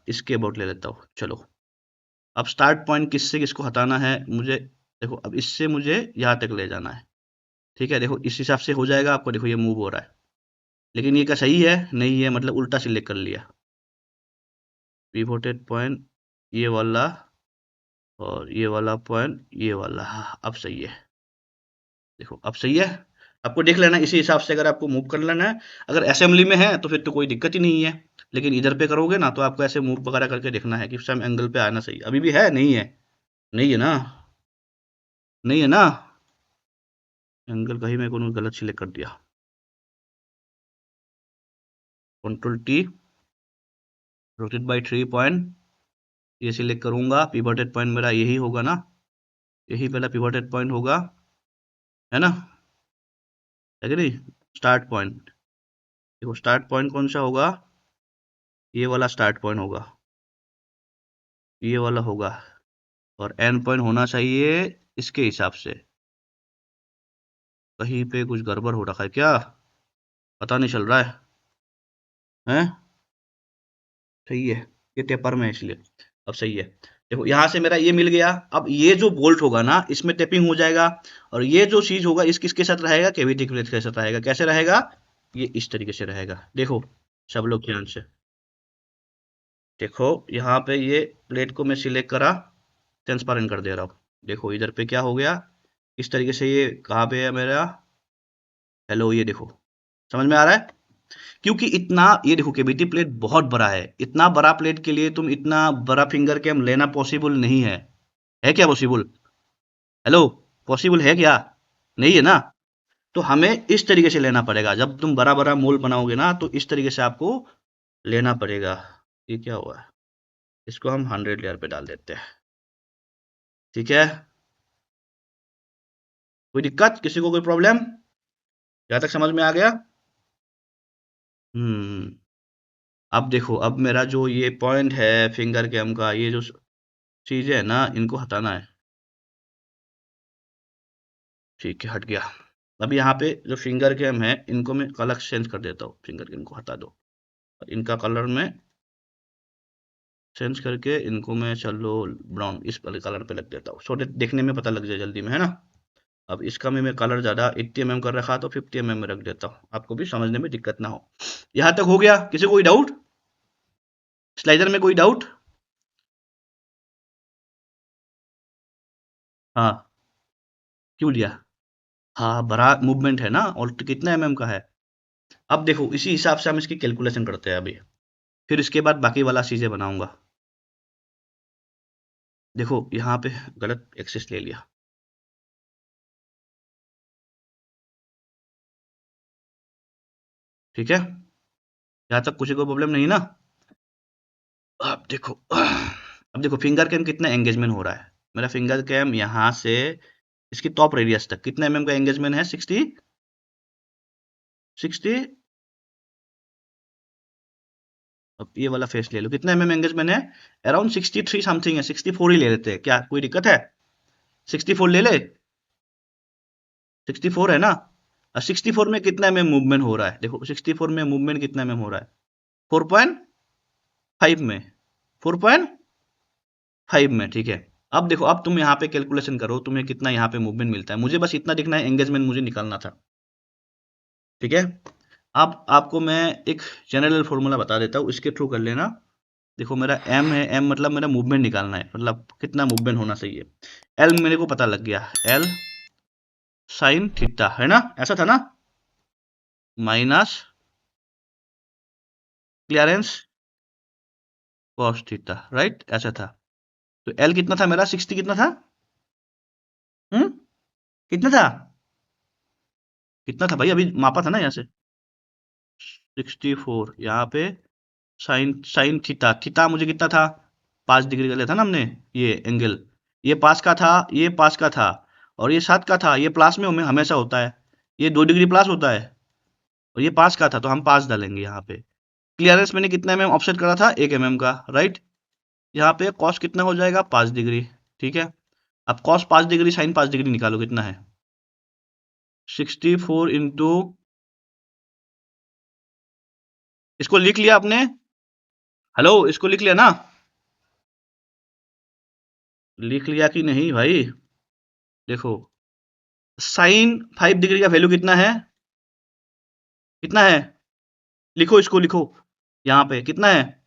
इसके अबाउट ले लेता हूँ, चलो। अब स्टार्ट पॉइंट किससे किसको हटाना है मुझे, देखो अब इससे मुझे यहाँ तक ले जाना है, ठीक है। देखो इस हिसाब से हो जाएगा आपको, देखो ये मूव हो रहा है, लेकिन ये क्या सही है, नहीं है, मतलब उल्टा सिलेक्ट कर लिया। पिवोटेड पॉइंट ये वाला, और ये वाला पॉइंट ये वाला, हाँ अब सही है। देखो अब सही है, आपको देख लेना इसी हिसाब से, अगर आपको मूव कर लेना है। अगर असेंबली में है तो फिर तो कोई दिक्कत ही नहीं है, लेकिन इधर पे करोगे ना, तो आपको ऐसे मूव वगैरह करके देखना है कि सेम एंगल पे आना सही। अभी भी है, नहीं है, नहीं है ना, नहीं है ना, एंगल कहीं मैं को गलत सिलेक्ट कर दिया। Ctrl+T, रोटेट बाई 3 पॉइंट, ये सिलेक्ट करूंगा, पिवटेड पॉइंट मेरा यही होगा ना, यही पहला पिवटेड पॉइंट होगा, है ना, है कि नहीं। स्टार्ट पॉइंट, देखो स्टार्ट पॉइंट कौन सा होगा, ये वाला स्टार्ट पॉइंट होगा, ये वाला होगा, और एंड पॉइंट होना चाहिए इसके हिसाब से। कहीं पे कुछ गड़बड़ हो रखा है क्या, पता नहीं चल रहा है। सही है, ये टेपर में है इसलिए अब सही है। देखो यहाँ से मेरा ये मिल गया, अब ये जो बोल्ट होगा ना इसमें टेपिंग हो जाएगा, और ये जो चीज होगा इस किसके साथ रहेगा, केवीटी प्लेट के साथ रहेगा। कैसे रहेगा, ये इस तरीके से रहेगा। देखो सब लोग ध्यान से देखो, यहाँ पे ये प्लेट को मैं सिलेक्ट करा, ट्रांसपेरेंट कर दे रहा हूँ। देखो इधर पे क्या हो गया, इस तरीके से ये कहाँ पे है मेरा, हेलो, ये देखो समझ में आ रहा है। क्योंकि इतना, ये देखो केवीटी प्लेट बहुत बड़ा है, इतना बड़ा प्लेट के लिए तुम इतना बड़ा फिंगर कैम लेना पॉसिबल नहीं है। है क्या पॉसिबल, हेलो, पॉसिबल है क्या, नहीं है ना। तो हमें इस तरीके से लेना पड़ेगा, जब तुम बड़ा बड़ा मोल बनाओगे ना तो इस तरीके से आपको लेना पड़ेगा। ये क्या हुआ, इसको हम 100 लेयर पे डाल देते हैं, ठीक है। कोई दिक्कत, किसी को कोई प्रॉब्लम, यहाँ तक समझ में आ गया। हम्म। अब देखो, अब मेरा जो ये पॉइंट है फिंगर कैम का, ये जो चीजें है ना इनको हटाना है, ठीक है हट गया। अब यहाँ पे जो फिंगर कैम है इनको मैं कलर चेंज कर देता हूँ, फिंगर कैम को हटा दो, और इनका कलर में चेंज करके इनको मैं चलो ब्राउन इस वाले कलर पे लग देता हूँ, सो देखने में पता लग जाए जल्दी में, है ना। अब इसका मैं कलर ज़्यादा 80 mm कर रखा तो 50 mm में रख देता हूँ, आपको भी समझने में दिक्कत ना हो। यहाँ तक हो गया, किसी को कोई डाउट, स्लाइडर में कोई डाउट। हाँ, क्यों लिया, हाँ बड़ा मूवमेंट है ना, और कितना mm का है। अब देखो इसी हिसाब से हम इसकी कैलकुलेशन करते हैं अभी, फिर इसके बाद बाकी वाला चीज़ें बनाऊंगा। देखो यहाँ पे गलत एक्सेस ले लिया, ठीक है, यहाँ तक किसी को प्रॉब्लम नहीं ना। अब देखो अब देखो फिंगर कैम कितना एंगेजमेंट हो रहा है, मेरा फिंगर कैम यहाँ से इसकी टॉप रेडियस तक कितना mm का एंगेजमेंट है, 60। अब ये वाला फेस ले लो, कितना एंगेजमेंट है, अराउंड 63 समथिंग है, 64 ही ले लेते हैं, क्या कोई दिक्कत है, 64 ले ले, 64 है ना। और 64 में कितना मूवमेंट हो रहा है, देखो 64 में मूवमेंट कितना हो रहा है, 4.5 में, 4.5 में, ठीक है। अब देखो, अब तुम यहाँ पे कैलकुलेशन करो, तुम्हें कितना यहाँ पे मूवमेंट मिलता है, मुझे बस इतना दिखना है, एंगेजमेंट मुझे निकालना था, ठीक है। अब आपको मैं एक जनरल फॉर्मूला बता देता हूँ, इसके थ्रू कर लेना। देखो मेरा एम है, एम मतलब मेरा मूवमेंट निकालना है, मतलब कितना मूवमेंट होना चाहिए। एल मेरे को पता लग गया, एल साइन थीटा, है ना, ऐसा था ना, minus clearance cos theta, right, ऐसा था। तो एल कितना था मेरा, 60 कितना था, हम्म, कितना था, कितना था भाई, अभी मापा था ना यहाँ से, 64, यहाँ पे साइन साइन थीटा, थीटा मुझे कितना था, 5 डिग्री का लिया था ना हमने, ये एंगल, ये पास का था, ये पास का था, और ये 7 का था, ये प्लस में हमेशा होता है, ये 2 डिग्री प्लस होता है, और ये 5 का था तो हम 5 डालेंगे यहाँ पे। क्लियरेंस मैंने कितना ऑफसेट करा था, 1 mm का, राइट। यहाँ पे कॉस कितना हो जाएगा, 5 डिग्री, ठीक है। अब कॉस 5 डिग्री साइन 5 डिग्री निकालो, कितना है, 64 इंटू, इसको लिख लिया आपने, हेलो, इसको लिख लिया ना, लिख लिया कि नहीं भाई। देखो साइन 5 डिग्री का वैल्यू कितना है, कितना है, लिखो, इसको लिखो, यहाँ पे कितना है,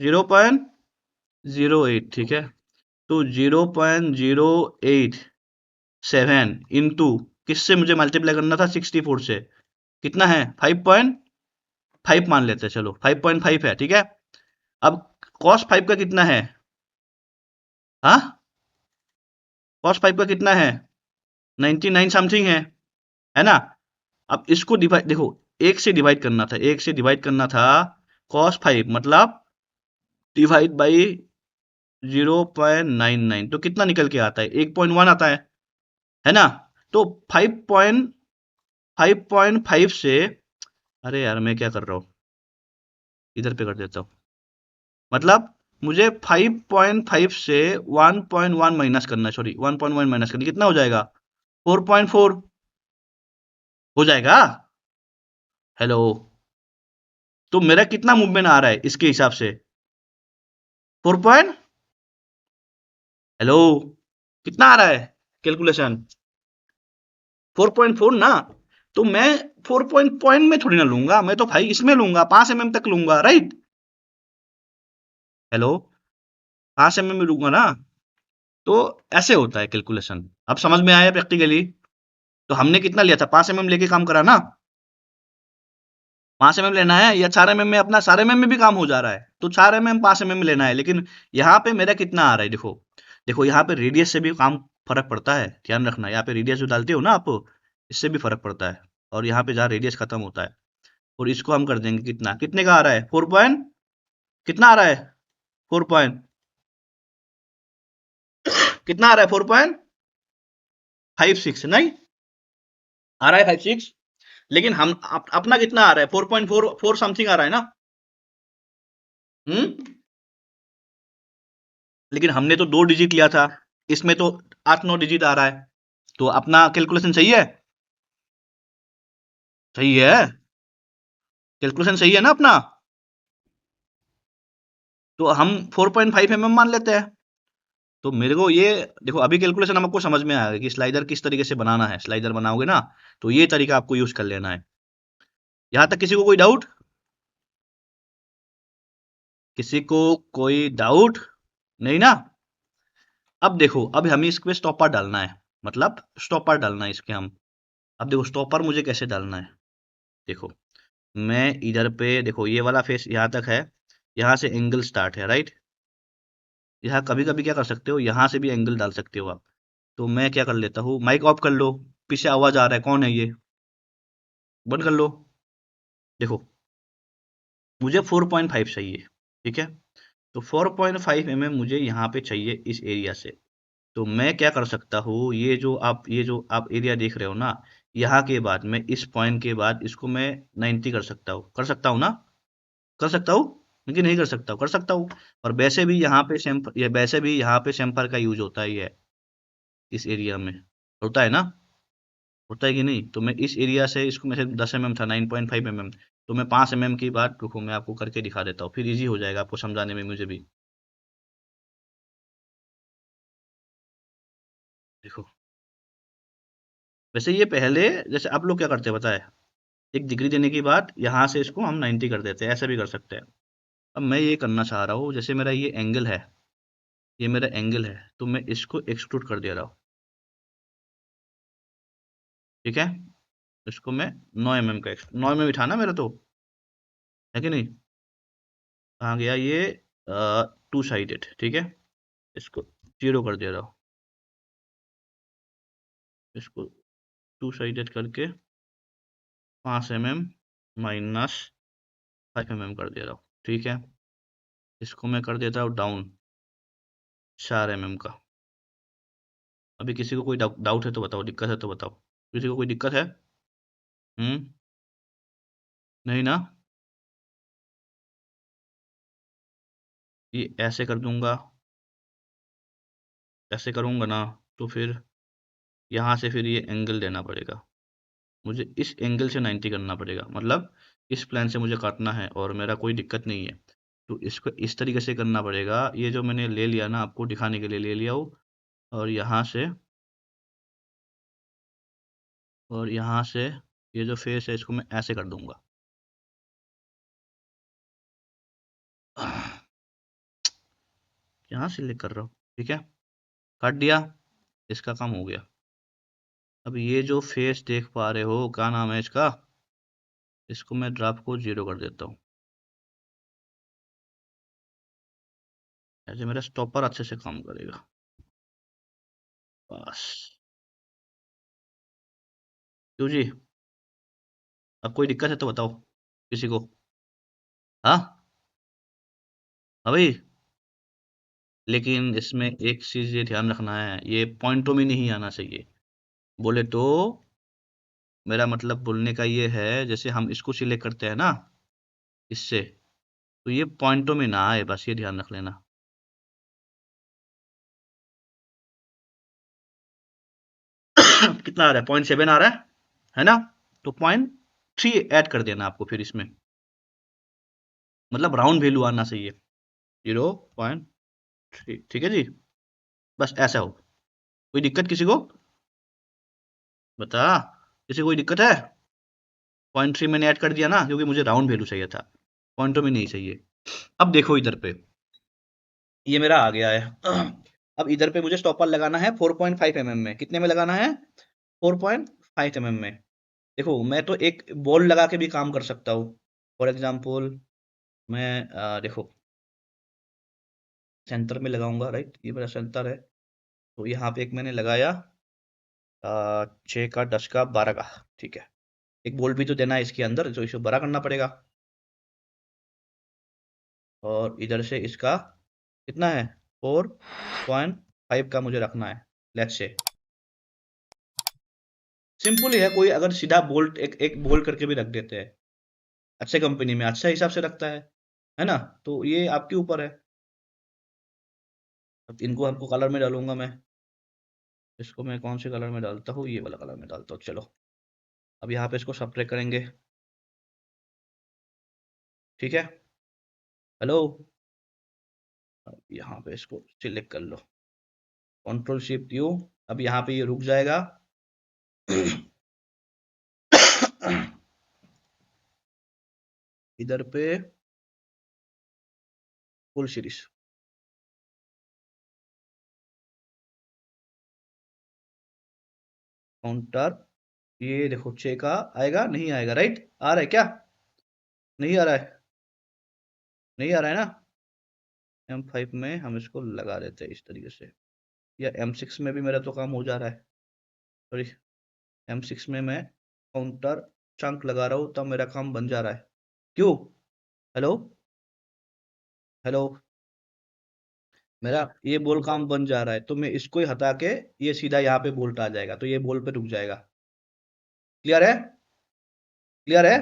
0.08, ठीक है। तो 0.087 इंटू किससे मुझे मल्टीप्लाई करना था, 64 से, कितना है, 5.5 मान लेते हैं, चलो 5.5 है, ठीक है। अब cos 5 का कितना है, हाँ, cos 5 का कितना है, 99 समथिंग है ना। अब इसको डिवाइड, देखो एक से डिवाइड करना था, एक से डिवाइड करना था, cos 5 मतलब डिवाइड बाई 0.99, तो कितना निकल के आता है? 1.1 आता है ना? तो 5.5 से, अरे यार मैं क्या कर रहा हूँ, इधर पे कर देता हूँ। मतलब मुझे 5.5 से 1.1 माइनस करना है, सॉरी 1.1 माइनस करना, कितना हो जाएगा? 4.4 हो जाएगा। हेलो, तो मेरा कितना मूवमेंट आ रहा है इसके हिसाब से? 4 पॉइंट, हेलो, कितना आ रहा है कैलकुलेशन? 4.4 ना। तो मैं 4 पॉइंट में थोड़ी ना लूंगा, मैं तो भाई इसमें लूंगा, 5 mm तक लूंगा, राइट? हेलो, 5 mm में लूंगा ना। तो ऐसे होता है कैलकुलेशन। अब समझ में आया प्रैक्टिकली? तो हमने कितना लिया था? 5 mm लेके काम करा ना। 5 mm लेना है, या 4 mm में अपना 4 mm में भी काम हो जा रहा है, तो 4 mm 5 mm लेना है। लेकिन यहाँ पे मेरा कितना आ रहा है, देखो देखो, यहाँ पे रेडियस से भी काम फर्क पड़ता है, ध्यान रखना। यहाँ पे रेडियस जो डालते हो ना आप, इससे भी फर्क पड़ता है। और यहाँ पे जहाँ रेडियस खत्म होता है, और इसको हम कर देंगे कितना, कितने का आ रहा है? 4 पॉइंट, कितना आ रहा है? 4 पॉइंट, कितना आ रहा है? 4.56 नहीं आ रहा है? 56। लेकिन हम अपना कितना आ रहा है? 4.4 समथिंग आ रहा है ना। हम्म। लेकिन हमने तो 2 डिजिट लिया था, इसमें तो 8-9 डिजिट आ रहा है। तो अपना कैलकुलेशन सही है? सही है, कैलकुलेशन सही है ना अपना। तो हम 4.5 mm मान लेते हैं। तो मेरे को ये, देखो अभी कैलकुलेशन हमको समझ में आएगा कि स्लाइडर किस तरीके से बनाना है। स्लाइडर बनाओगे ना, तो ये तरीका आपको यूज कर लेना है। यहां तक किसी को कोई डाउट? किसी को कोई डाउट नहीं ना? अब देखो, अब हमें इसके स्टॉपर डालना है, मतलब स्टॉपर डालना है इसके हम। अब देखो स्टॉपर मुझे कैसे डालना है, देखो मैं इधर पे, देखो ये वाला फेस यहाँ तक है, यहाँ से एंगल स्टार्ट है, राइट? यहाँ कभी कभी क्या कर सकते हो, यहाँ से भी एंगल डाल सकते हो आप। तो मैं क्या कर लेता हूँ, माइक ऑफ कर लो, पीछे आवाज आ रहा है, कौन है ये? बंद कर लो। देखो मुझे 4.5 चाहिए, ठीक है? तो 4.5 mm मुझे यहाँ पे चाहिए इस एरिया से। तो मैं क्या कर सकता हूँ, ये जो आप एरिया देख रहे हो ना, यहाँ के बाद मैं इस पॉइंट के बाद इसको मैं 90 कर सकता हूँ ना? कर सकता हूँ, लेकिन नहीं कर सकता हूँ, कर सकता हूँ। और वैसे भी यहाँ पे सेम्पर, ये वैसे भी यहाँ पे सेम्पर का यूज होता ही है, इस एरिया में होता है ना, होता है कि नहीं? तो मैं इस एरिया से, इसको में से 10 mm था, 9.5 mm, तो मैं 5 mm की बात, रुको मैं आपको करके दिखा देता हूँ, फिर इजी हो जाएगा आपको समझाने में मुझे भी। देखो वैसे ये पहले, जैसे आप लोग क्या करते हैं बताए, एक डिग्री देने के बाद यहाँ से इसको हम 90 कर देते हैं, ऐसे भी कर सकते हैं। अब मैं ये करना चाह रहा हूँ, जैसे मेरा ये एंगल है, ये मेरा एंगल है, तो मैं इसको एक्सट्रूड कर दे रहा हूँ, ठीक है? इसको मैं 9 mm का, 9 mm था ना मेरा, तो है कि नहीं? कहाँ गया ये? 2 साइडेड, ठीक है? इसको 0 कर दे रहा हूँ, इसको 2 साइडेड करके 5 mm -5 mm कर दे रहा हूँ, ठीक है? इसको मैं कर देता हूँ डाउन 4 mm का। अभी किसी को कोई डाउट है तो बताओ, दिक्कत है तो बताओ, किसी को कोई दिक्कत है? हम्म। नहीं ना? ये ऐसे कर दूंगा, ऐसे करूंगा ना, तो फिर यहाँ से फिर ये एंगल देना पड़ेगा, मुझे इस एंगल से 90 करना पड़ेगा, मतलब इस प्लान से मुझे काटना है, और मेरा कोई दिक्कत नहीं है। तो इसको इस तरीके से करना पड़ेगा, ये जो मैंने ले लिया ना, आपको दिखाने के लिए ले लिया हूँ। और यहाँ से, और यहाँ से ये जो फेस है, इसको मैं ऐसे कर दूंगा। यहाँ से क्लिक कर रहा हूँ, ठीक है? काट दिया, इसका काम हो गया। अब ये जो फेस देख पा रहे हो, क्या नाम है इसका, इसको मैं ड्राफ्ट को 0 कर देता हूँ। ऐसे मेरा स्टॉपर अच्छे से काम करेगा, बस। क्यों जी? अब कोई दिक्कत है तो बताओ किसी को। हाँ, हाँ भाई। लेकिन इसमें एक चीज़ ये ध्यान रखना है, ये पॉइंटों में नहीं आना चाहिए। बोले तो मेरा मतलब बोलने का ये है, जैसे हम इसको सिलेक्ट करते हैं ना इससे, तो ये पॉइंटों में ना आए, बस ये ध्यान रख लेना। कितना आ रहा है? 0.7 आ रहा है ना? तो 0.3 ऐड कर देना आपको फिर इसमें, मतलब राउंड वैल्यू आना चाहिए 0.3। ठीक है जी, बस ऐसा हो। कोई दिक्कत किसी को? बता, किसी को कोई दिक्कत है? 0.3 मैंने ऐड कर दिया ना, क्योंकि मुझे राउंड वैल्यू चाहिए था, पॉइंटों में नहीं चाहिए। अब देखो इधर पे, ये मेरा आ गया है। अब इधर पे मुझे स्टॉपर लगाना है 4.5 mm में। कितने में लगाना है? 4.5 mm में। देखो मैं तो एक बॉल लगा के भी काम कर सकता हूँ। फॉर एग्जाम्पल मैं देखो सेंटर में लगाऊंगा, राइट? ये मेरा सेंटर है, तो यहाँ पे एक मैंने लगाया 6 का 10 का 12 का। ठीक है, एक बॉल भी तो देना है इसके अंदर, जो इसे बड़ा करना पड़ेगा। और इधर से इसका कितना है? 4.5 का मुझे रखना है, लेट्स से। सिंपल ही है, कोई अगर सीधा बोल्ट एक एक बोल्ट करके भी रख देते हैं, अच्छे कंपनी में अच्छा हिसाब से रखता है ना? तो ये आपके ऊपर है। अब इनको आपको कलर में डालूंगा मैं। इसको मैं कौन से कलर में डालता हूँ? ये वाला कलर में डालता हूँ, चलो। अब यहाँ पे इसको सब्ट्रैक्ट करेंगे। ठीक है, हेलो। अब यहाँ पे इसको सिलेक्ट कर लो, कंट्रोल शिफ्ट यू। अब यहाँ पे ये रुक जाएगा। इधर पे फुल सीरीज काउंटर, ये देखो 6 का आएगा, नहीं आएगा? राइट, आ रहा है क्या? नहीं आ रहा है? नहीं आ रहा है ना? M5 में हम इसको लगा देते हैं इस तरीके से, या M6 में भी मेरा तो काम हो जा रहा है। सॉरी, M6 में मैं काउंटर चंक लगा रहा हूँ, तब मेरा काम बन जा रहा है। क्यों? Hello, hello. मेरा ये बोल काम बन जा रहा है, तो मैं इसको ही हटा के ये सीधा यहाँ पे बोल्ट आ जाएगा, तो ये बोल पे रुक जाएगा। क्लियर है? क्लियर है?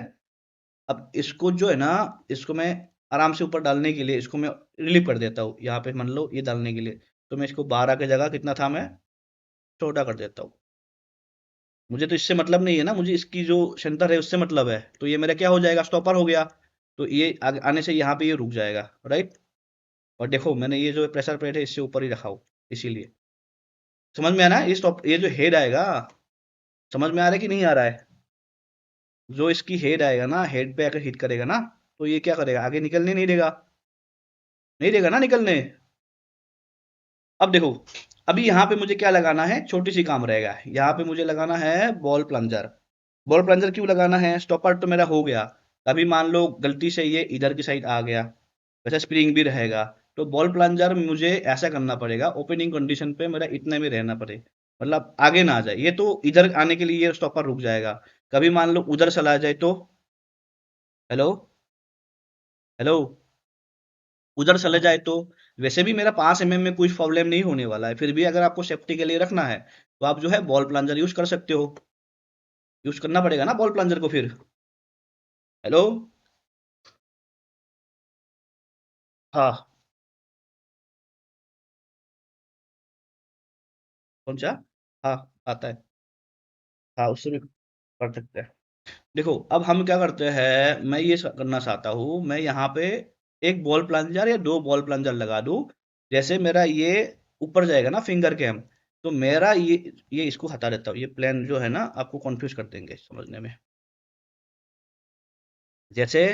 अब इसको जो है ना, इसको मैं आराम से ऊपर डालने के लिए इसको मैं रिलीव कर देता हूँ। यहाँ पे मान लो ये डालने के लिए, तो मैं इसको 12 की जगह कितना था, मैं 14 कर देता हूँ। मुझे तो इससे मतलब नहीं है ना, मुझे इसकी जो सेंटर है उससे मतलब है। तो ये मेरा क्या हो जाएगा? स्टॉपर हो गया। तो ये आगे आने से यहाँ पे ये रुक जाएगा, राइट? और देखो मैंने ये जो प्रेशर प्लेट है इससे ऊपर ही रखा हूँ, इसीलिए। समझ में आना है? ये स्टॉप, ये जो हेड आएगा, समझ में आ रहा है कि नहीं आ रहा है? जो इसकी हेड आएगा ना, हेड पे अगर हिट करेगा ना, तो ये क्या करेगा? आगे निकलने नहीं देगा, नहीं देगा ना निकलने। अब देखो, अभी यहाँ पे मुझे क्या लगाना है? छोटी सी काम रहेगा, यहाँ पे मुझे लगाना है बॉल प्लंजर। बॉल प्लंजर क्यों लगाना है? स्टॉपर तो मेरा हो गया। अभी मान लो गलती से ये इधर की साइड आ गया, वैसे स्प्रिंग भी रहेगा, तो बॉल प्लंजर मुझे ऐसा करना पड़ेगा, ओपनिंग कंडीशन पे मेरा इतने में रहना पड़े, मतलब आगे ना आ जाए ये। तो इधर आने के लिए ये स्टॉपर रुक जाएगा। कभी मान लो उधर चला जाए तो, हेलो, हेलो, उधर चले जाए तो, वैसे भी मेरा 5 mm में कुछ प्रॉब्लम नहीं होने वाला है, फिर भी अगर आपको सेफ्टी के लिए रखना है तो आप जो है बॉल प्लंजर यूज कर सकते हो। यूज करना पड़ेगा ना बॉल प्लंजर को फिर। हेलो, हाँ, कौन सा? हाँ, आता है। हाँ, उससे भी कर सकते हैं। देखो अब हम क्या करते हैं, मैं ये करना चाहता हूँ, मैं यहाँ पे एक बॉल प्लंजर या 2 बॉल प्लंजर लगा दूँ। जैसे मेरा ये ऊपर जाएगा ना फिंगर कैम, तो मेरा ये इसको हटा देता हूँ। ये प्लान जो है ना आपको कंफ्यूज कर देंगे समझने में। जैसे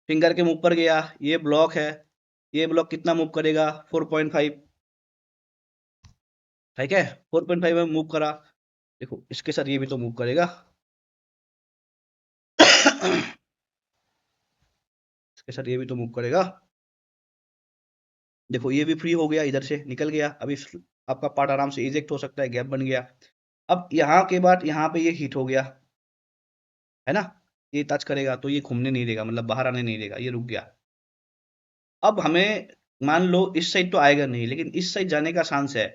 फिंगर के ऊपर गया, ये ब्लॉक है, ये ब्लॉक कितना मूव करेगा? 4.5। ठीक है, 4.5 में मूव करा। देखो इसके साथ ये भी तो मूव करेगा। इसके साथ ये भी तो मूव करेगा। देखो ये भी फ्री हो गया, इधर से निकल गया। अभी आपका पार्ट आराम से इजेक्ट हो सकता है, गैप बन गया। अब यहाँ के बाद यहाँ पे ये हिट हो गया, है ना? ये टच करेगा तो ये घूमने नहीं देगा, मतलब बाहर आने नहीं देगा, ये रुक गया। अब हमें मान लो इस साइड तो आएगा नहीं, लेकिन इस साइड जाने का चांस है,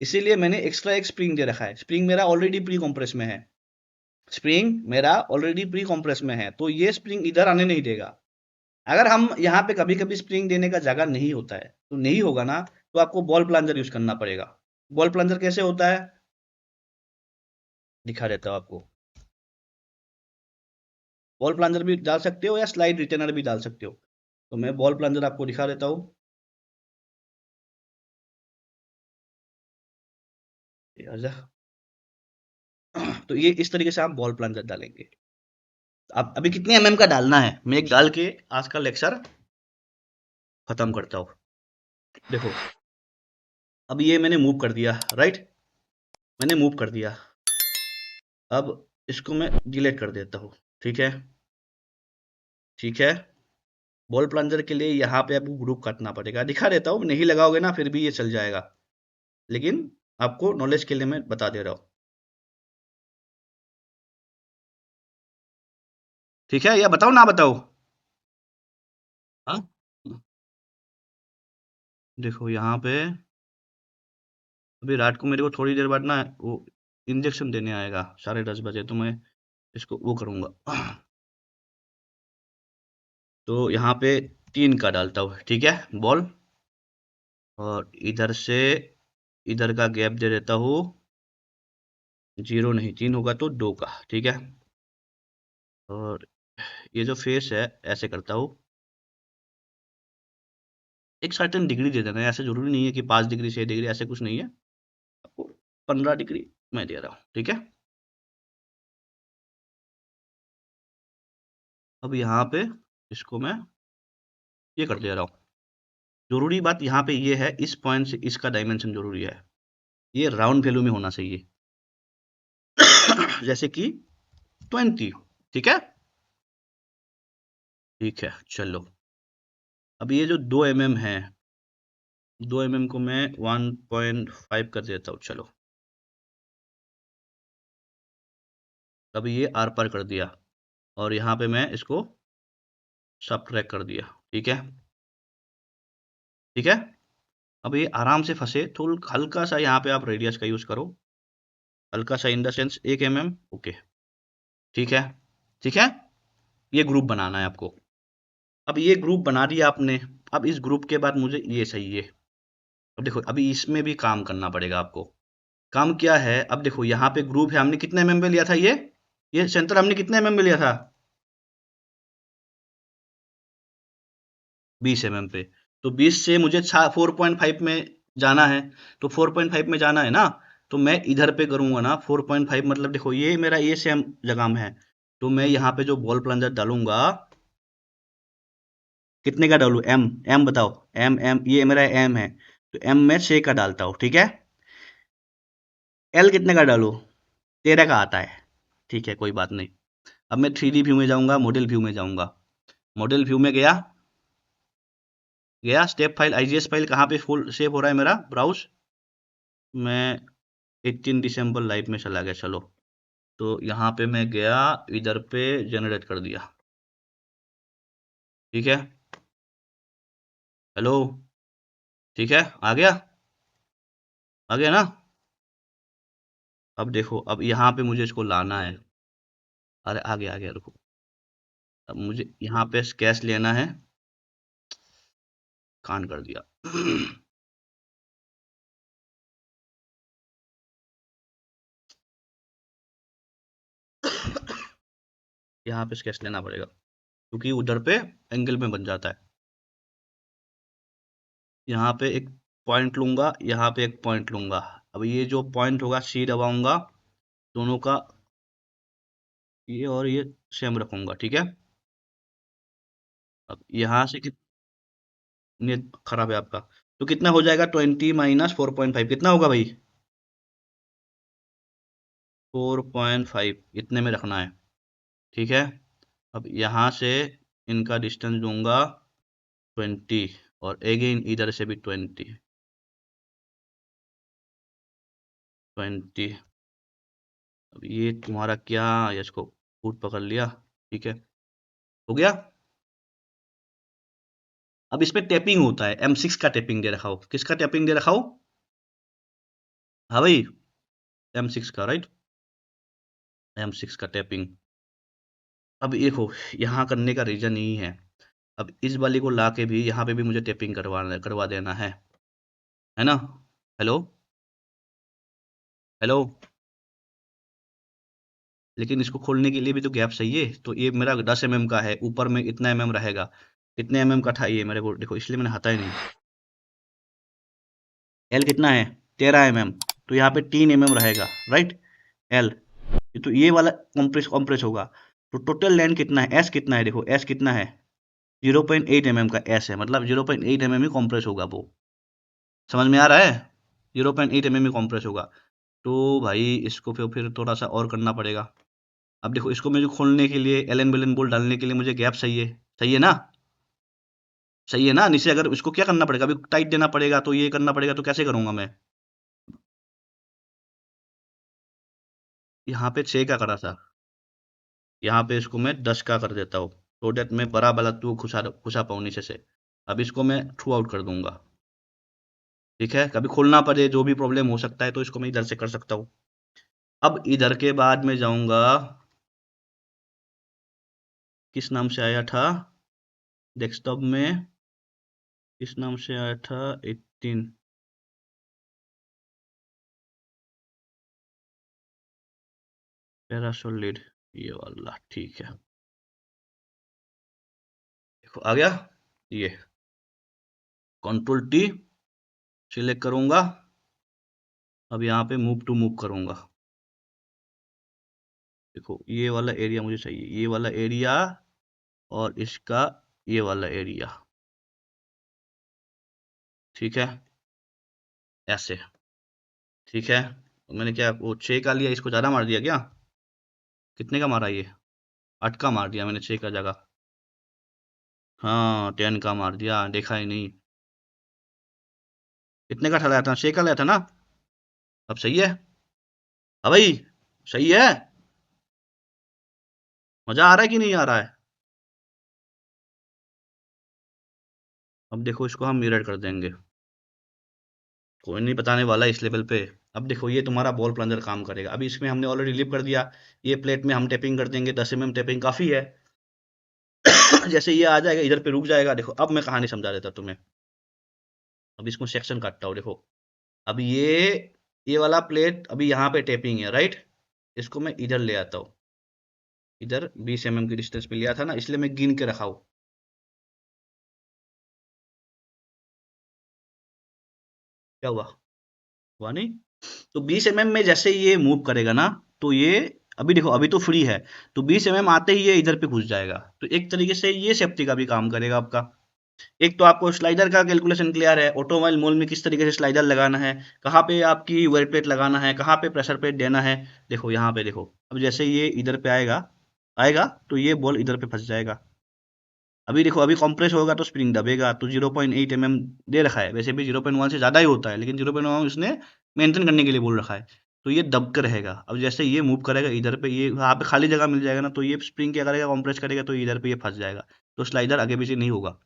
इसीलिए मैंने एक्स्ट्रा एक स्प्रिंग दे रखा है। स्प्रिंग मेरा ऑलरेडी प्री कंप्रेस में है, स्प्रिंग मेरा ऑलरेडी प्री कंप्रेस में है, तो ये स्प्रिंग इधर आने नहीं देगा। अगर हम यहाँ पे कभी कभी स्प्रिंग देने का जगह नहीं होता है, तो नहीं होगा ना, तो आपको बॉल प्लंजर यूज करना पड़ेगा। बॉल प्लंजर कैसे होता है, दिखा देता हूँ आपको। बॉल प्लंजर भी डाल सकते हो या स्लाइड रिटेनर भी डाल सकते हो, तो मैं बॉल प्लंजर आपको दिखा देता हूँ। ये आजा। तो ये इस तरीके से आप बॉल प्लंजर डालेंगे। अब अभी कितने एमएम का डालना है, मैं एक डाल के आज का लेक्चर खत्म करता हूँ। देखो, अब ये मैंने मूव कर दिया, राइट, मैंने मूव कर दिया। अब इसको मैं डिलीट कर देता हूँ, ठीक है, ठीक है। बॉल प्लंजर के लिए यहाँ पे आपको ग्रुप काटना पड़ेगा, दिखा देता हूँ, नहीं लगाओगे ना फिर भी ये चल जाएगा, लेकिन आपको नॉलेज के लिए मैं बता दे रहा हूँ, ठीक है, या बताओ ना बताओ। हाँ, देखो यहाँ पे अभी रात को मेरे को थोड़ी देर बाद ना वो इंजेक्शन देने आएगा 10:30 बजे, तो मैं इसको वो करूँगा। तो यहाँ पे 3 का डालता हूँ, ठीक है, बॉल, और इधर से इधर का गैप दे देता हूँ 0 नहीं, 3 होगा तो 2 का, ठीक है। और ये जो फेस है ऐसे करता हूँ, एक सर्टेन डिग्री दे देना है, ऐसे जरूरी नहीं है कि 5 डिग्री 6 डिग्री, ऐसे कुछ नहीं है, आपको 15 डिग्री मैं दे रहा हूँ, ठीक है। अब यहाँ पे इसको मैं ये कर दे रहा हूँ। जरूरी बात यहाँ पे ये है, इस पॉइंट से इसका डायमेंशन जरूरी है, ये राउंड वैल्यू में होना चाहिए। जैसे कि 20, ठीक है, ठीक है, चलो। अब ये जो 2 mm है, 2 mm को मैं 1.5 कर देता हूँ, चलो। अब ये आर पार कर दिया, और यहाँ पे मैं इसको सबट्रैक्ट कर दिया, ठीक है, ठीक है। अब ये आराम से फंसे, थोड़ा हल्का सा यहाँ पे आप रेडियस का यूज करो, हल्का सा in the sense 1 mm, okay, ठीक है, ठीक है। ये ग्रुप बनाना है आपको। अब ये ग्रुप बना दिया आपने, अब इस ग्रुप के बाद मुझे ये चाहिए। अब देखो, अभी इसमें भी काम करना पड़ेगा आपको। काम क्या है, अब देखो यहाँ पे ग्रुप है, हमने कितने एमएम पे लिया था, ये सेंटर हमने कितने एमएम पे लिया था, 20 mm पे। तो 20 से मुझे 4.5 में जाना है, तो 4.5 में जाना है ना, तो मैं इधर पे करूंगा ना 4.5, मतलब देखो ये मेरा ये सेम जगह में है, तो मैं यहाँ पे जो बॉल प्लंजर डालूंगा, कितने का डालू, एम, एम बताओ, एम, एम ये मेरा एम है, तो एम में 6 का डालता हूँ, ठीक है। एल कितने का डालू, 13 का आता है, ठीक है, कोई बात नहीं। अब मैं 3D व्यू में जाऊंगा, मॉडल व्यू में जाऊंगा, मॉडल व्यू में गया, गया स्टेप फाइल, आईजीएस फाइल कहाँ पे फुल सेव हो रहा है मेरा, ब्राउज, मैं 18 दिसंबर लाइव में चला गया, चलो। तो यहाँ पे मैं गया, इधर पे जनरेट कर दिया, ठीक है, हेलो, ठीक है, आ गया, आ गया ना। अब देखो, अब यहाँ पे मुझे इसको लाना है, अरे आ गया, रुको। अब मुझे यहाँ पे स्केच लेना है, कान कर दिया। यहाँ पे स्केच लेना पड़ेगा, क्योंकि उधर पे एंगल में बन जाता है। यहाँ पे एक पॉइंट लूंगा, यहाँ पे एक पॉइंट लूंगा, अब ये जो पॉइंट होगा सी दबाऊंगा, दोनों का ये और ये सेम रखूंगा, ठीक है। अब यहाँ से कितने खराब है आपका, तो कितना हो जाएगा, 20 - 4.5 कितना होगा भाई, 4.5 इतने में रखना है, ठीक है। अब यहाँ से इनका डिस्टेंस दूंगा 20, और अगेन इधर से भी 20। अब ये तुम्हारा क्या, ये इसको फूट पकड़ लिया, ठीक है, हो गया। अब इसमें टैपिंग होता है, M6 का टैपिंग दे रखा हो, किसका टैपिंग दे रखा हो? हाँ भाई, M6 का, राइट, M6 का टैपिंग। अब देखो यहाँ करने का रीजन यही है, अब इस वाली को ला के भी यहाँ पे भी मुझे टैपिंग करवा देना है ना? हेलो हेलो, लेकिन इसको खोलने के लिए भी तो गैप चाहिए, तो ये मेरा 10 mm का है, ऊपर में इतना mm रहेगा, कितने mm का था ये मेरे को देखो, इसलिए मैंने हटा ही नहीं। L कितना है? 13 mm, तो यहाँ पे 3 mm रहेगा, राइट, L, तो ये वाला कॉम्प्रेस होगा। तो टोटल लेंथ कितना है? S कितना है? देखो S कितना है? 0.8 mm का S है, मतलब 0.8 mm ही कॉम्प्रेस होगा वो, समझ में आ रहा है? 0.8 mm ही कॉम्प्रेस होगा। तो भाई इसको फिर थोड़ा सा और करना पड़ेगा। अब देखो इसको मुझे खोलने के लिए, एलन बेलन बोल्ट डालने के लिए मुझे गैप चाहिए, सही है ना? सही है ना? नीचे अगर इसको क्या करना पड़ेगा, अभी टाइट देना पड़ेगा, तो ये करना पड़ेगा, तो कैसे करूंगा मैं? यहाँ पे 6 का करा था, यहाँ पे इसको मैं 10 का कर देता हूँ, तो डेट मैं बड़ा वाला टू घुसा पाऊँ नीचे से। अब इसको मैं थ्रू आउट कर दूंगा, ठीक है? कभी खोलना पड़े, जो भी प्रॉब्लम हो सकता है, तो इसको मैं इधर से कर सकता हूँ। अब इधर के बाद में जाऊंगा, किस नाम से आया था डेस्कटॉप में, किस नाम से आया था? 18 पैरासोलिड, ये वाला, ठीक है, देखो आ गया। ये कंट्रोल T सिलेक्ट करूंगा, अब यहाँ पे मूव टू मूव करूंगा, देखो ये वाला एरिया मुझे चाहिए, ये वाला एरिया और इसका ये वाला एरिया, ठीक है, ऐसे, ठीक है। मैंने क्या वो 6 का लिया, इसको ज़्यादा मार दिया क्या? कितने का मारा ये? 8 का मार दिया मैंने 6 का जगह, हाँ 10 का मार दिया, देखा ही नहीं। कितने का ठहराया था? 6 का लिया था ना? अब सही है? हाँ भाई, सही है? मज़ा आ रहा है कि नहीं आ रहा है? अब देखो इसको हम मिरर कर देंगे, कोई नहीं बताने वाला इस लेवल पे। अब देखो ये तुम्हारा बॉल प्लंजर काम करेगा, अभी इसमें हमने ऑलरेडी लिप कर दिया, ये प्लेट में हम टैपिंग कर देंगे, 10 mm टैपिंग काफ़ी है। जैसे ये आ जाएगा इधर पे रुक जाएगा, देखो अब मैं कहानी समझा देता तुम्हें। अब इसको सेक्शन काटता हूँ, देखो अब ये वाला प्लेट अभी यहाँ पे टैपिंग है, राइट, इसको मैं इधर ले आता हूँ, इधर 20 mm की डिस्टेंस पे लिया था ना, इसलिए मैं गिन के रखा हूँ। क्या हुआ? हुआ नहीं? तो 20 mm में जैसे ये मूव करेगा ना, तो ये अभी देखो अभी तो फ्री है, तो 20 mm आते ही ये इधर पे घुस जाएगा, तो एक तरीके से ये सेफ्टी का भी काम करेगा आपका। एक तो आपको स्लाइडर का कैलकुलेशन क्लियर है, ऑटोमोबाइल मोल में किस तरीके से स्लाइडर लगाना है, कहाँ पे आपकी वेट प्लेट लगाना है, कहाँ पे प्रेशर प्लेट देना है। देखो यहाँ पे देखो, अब जैसे ये इधर पे आएगा आएगा तो ये बॉल इधर पे फंस जाएगा। अभी देखो अभी कंप्रेस होगा तो स्प्रिंग दबेगा, तो 0.8 mm दे रखा है, वैसे भी 0.1 से ज़्यादा ही होता है, लेकिन 0.1 इसने मेंटेन करने के लिए बोल रखा है, तो ये दब कर रहेगा। अब जैसे ये मूव करेगा इधर पे, ये यहाँ पे खाली जगह मिल जाएगा ना, तो ये स्प्रिंग क्या करेगा, कंप्रेस करेगा, तो इधर पे ये फंस जाएगा, तो स्लाइडर आगे पीछे नहीं होगा,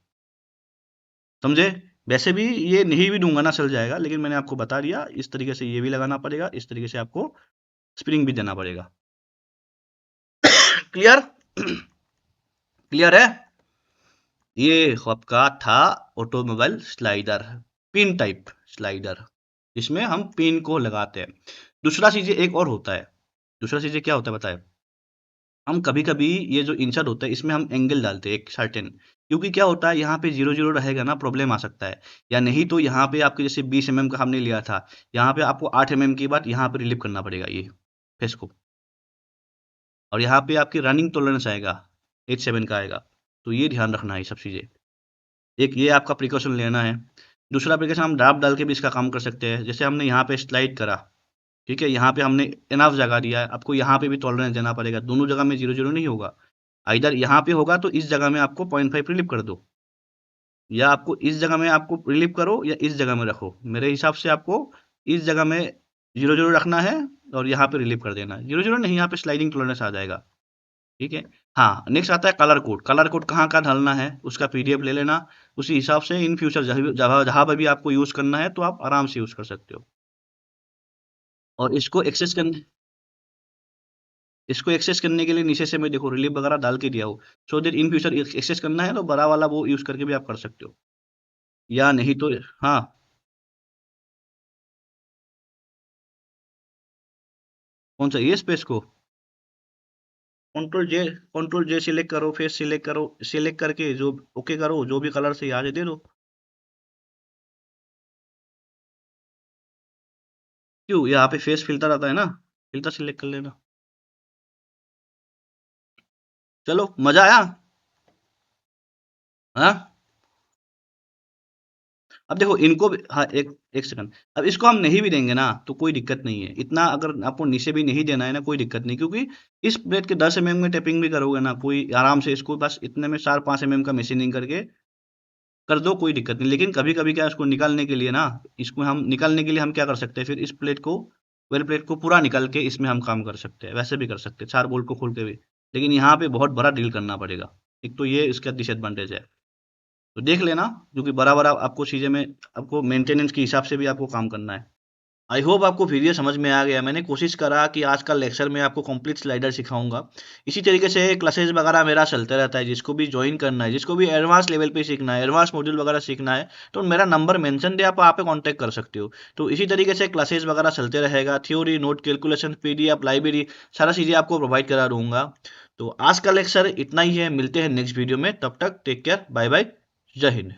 समझे? वैसे भी ये नहीं भी दूंगा ना चल जाएगा, लेकिन मैंने आपको बता दिया, इस तरीके से ये भी लगाना पड़ेगा, इस तरीके से आपको स्प्रिंग भी देना पड़ेगा। क्लियर? क्लियर है? ये आपका था automobile slider, pin type slider, इसमें हम पिन को लगाते हैं। दूसरा चीज़ एक और होता है, दूसरा चीज़ क्या होता है बताए, हम कभी कभी ये जो इंसर्ट होता है इसमें हम एंगल डालते हैं एक सर्टेन, क्योंकि क्या होता है यहाँ पे 0 0 रहेगा ना, प्रॉब्लम आ सकता है, या नहीं तो यहाँ पे आपके जैसे 20 mm का हमने लिया था, यहाँ पे आपको 8 mm की बात यहाँ पे रिलीव करना पड़ेगा ये फेस को, और यहाँ पे आपकी रनिंग टॉलरेंस आएगा 8/7 का आएगा, तो ये ध्यान रखना है ये सब चीज़ें, एक ये आपका प्रिकॉशन लेना है। दूसरा एप्लीकेशन हम ड्राफ्ट डाल के भी इसका काम कर सकते हैं, जैसे हमने यहाँ पे स्लाइड करा, ठीक है, यहाँ पे हमने इनफ जगह दिया है, आपको यहाँ पे भी टॉलरेंस देना पड़ेगा, दोनों जगह में 0 0 नहीं होगा, इधर यहाँ पे होगा तो इस जगह में आपको 0.5 रिलीव कर दो, या आपको इस जगह में आपको रिलीव करो या इस जगह में रखो, मेरे हिसाब से आपको इस जगह में 0 0 रखना है और यहाँ पे रिलीव कर देना है, 0 0 नहीं, यहाँ पे स्लाइडिंग टॉलरेंस आ जाएगा, ठीक है। हाँ, नेक्स्ट आता है कलर कोड। कलर कोड कहाँ का डालना है उसका पीडीएफ ले लेना, उसी हिसाब से इन फ्यूचर जहाँ पर भी आपको यूज़ करना है तो आप आराम से यूज़ कर सकते हो। और इसको एक्सेस करने के लिए नीचे से मैं देखो रिलीफ वगैरह डाल के दिया हूँ। So that in future access करना है तो बड़ा वाला वो यूज़ करके भी आप कर सकते हो। या नहीं तो हाँ, कौन सा ये स्पेस को कंट्रोल जे सिलेक्ट करो, फेस सिलेक्ट करो, सिलेक्ट करके जो ओके करो, जो भी कलर से याद है दे दो। क्यों, यहाँ पे फेस फिल्टर आता है ना, फिल्टर सिलेक्ट कर लेना। चलो, मजा आया। हाँ, अब देखो इनको भी, हाँ, एक एक सेकंड। अब इसको हम नहीं भी देंगे ना तो कोई दिक्कत नहीं है, इतना अगर आपको नीचे भी नहीं देना है ना कोई दिक्कत नहीं, क्योंकि इस प्लेट के 10 mm में टैपिंग भी करोगे ना कोई आराम से इसको बस इतने में 4-5 mm का मशीनिंग करके कर दो, कोई दिक्कत नहीं। लेकिन कभी कभी क्या है, इसको निकालने के लिए ना, इसको हम निकालने के लिए हम क्या कर सकते हैं, फिर इस प्लेट को, वेल प्लेट को पूरा निकाल के इसमें हम काम कर सकते हैं, वैसे भी कर सकते हैं 4 बोल्ट को खोल के भी। लेकिन यहाँ पे बहुत बड़ा डील करना पड़ेगा। एक तो ये इसका डिसएडवांटेज है। तो देख लेना, क्योंकि बड़ा-बड़ा आपको चीज़ें में आपको मेंटेनेंस के हिसाब से भी आपको काम करना है। आई होप आपको वीडियो समझ में आ गया। मैंने कोशिश करा कि आज का लेक्चर में आपको कंप्लीट स्लाइडर सिखाऊँगा। इसी तरीके से क्लासेस वगैरह मेरा चलता रहता है, जिसको भी जॉइन करना है, जिसको भी एडवांस लेवल पे सीखना है, एडवांस मॉड्यूल वगैरह सीखना है, तो मेरा नंबर मेंशन दिया, आप वहाँ पे कॉन्टैक्ट कर सकते हो। तो इसी तरीके से क्लासेस वगैरह चलते रहेगा, theory, note, calculation, PDF, library, सारा चीज़ें आपको प्रोवाइड करा दूँगा। तो आज का लेक्चर इतना ही है, मिलते हैं नेक्स्ट वीडियो में, तब तक टेक केयर, बाय बाय, जय हिंद।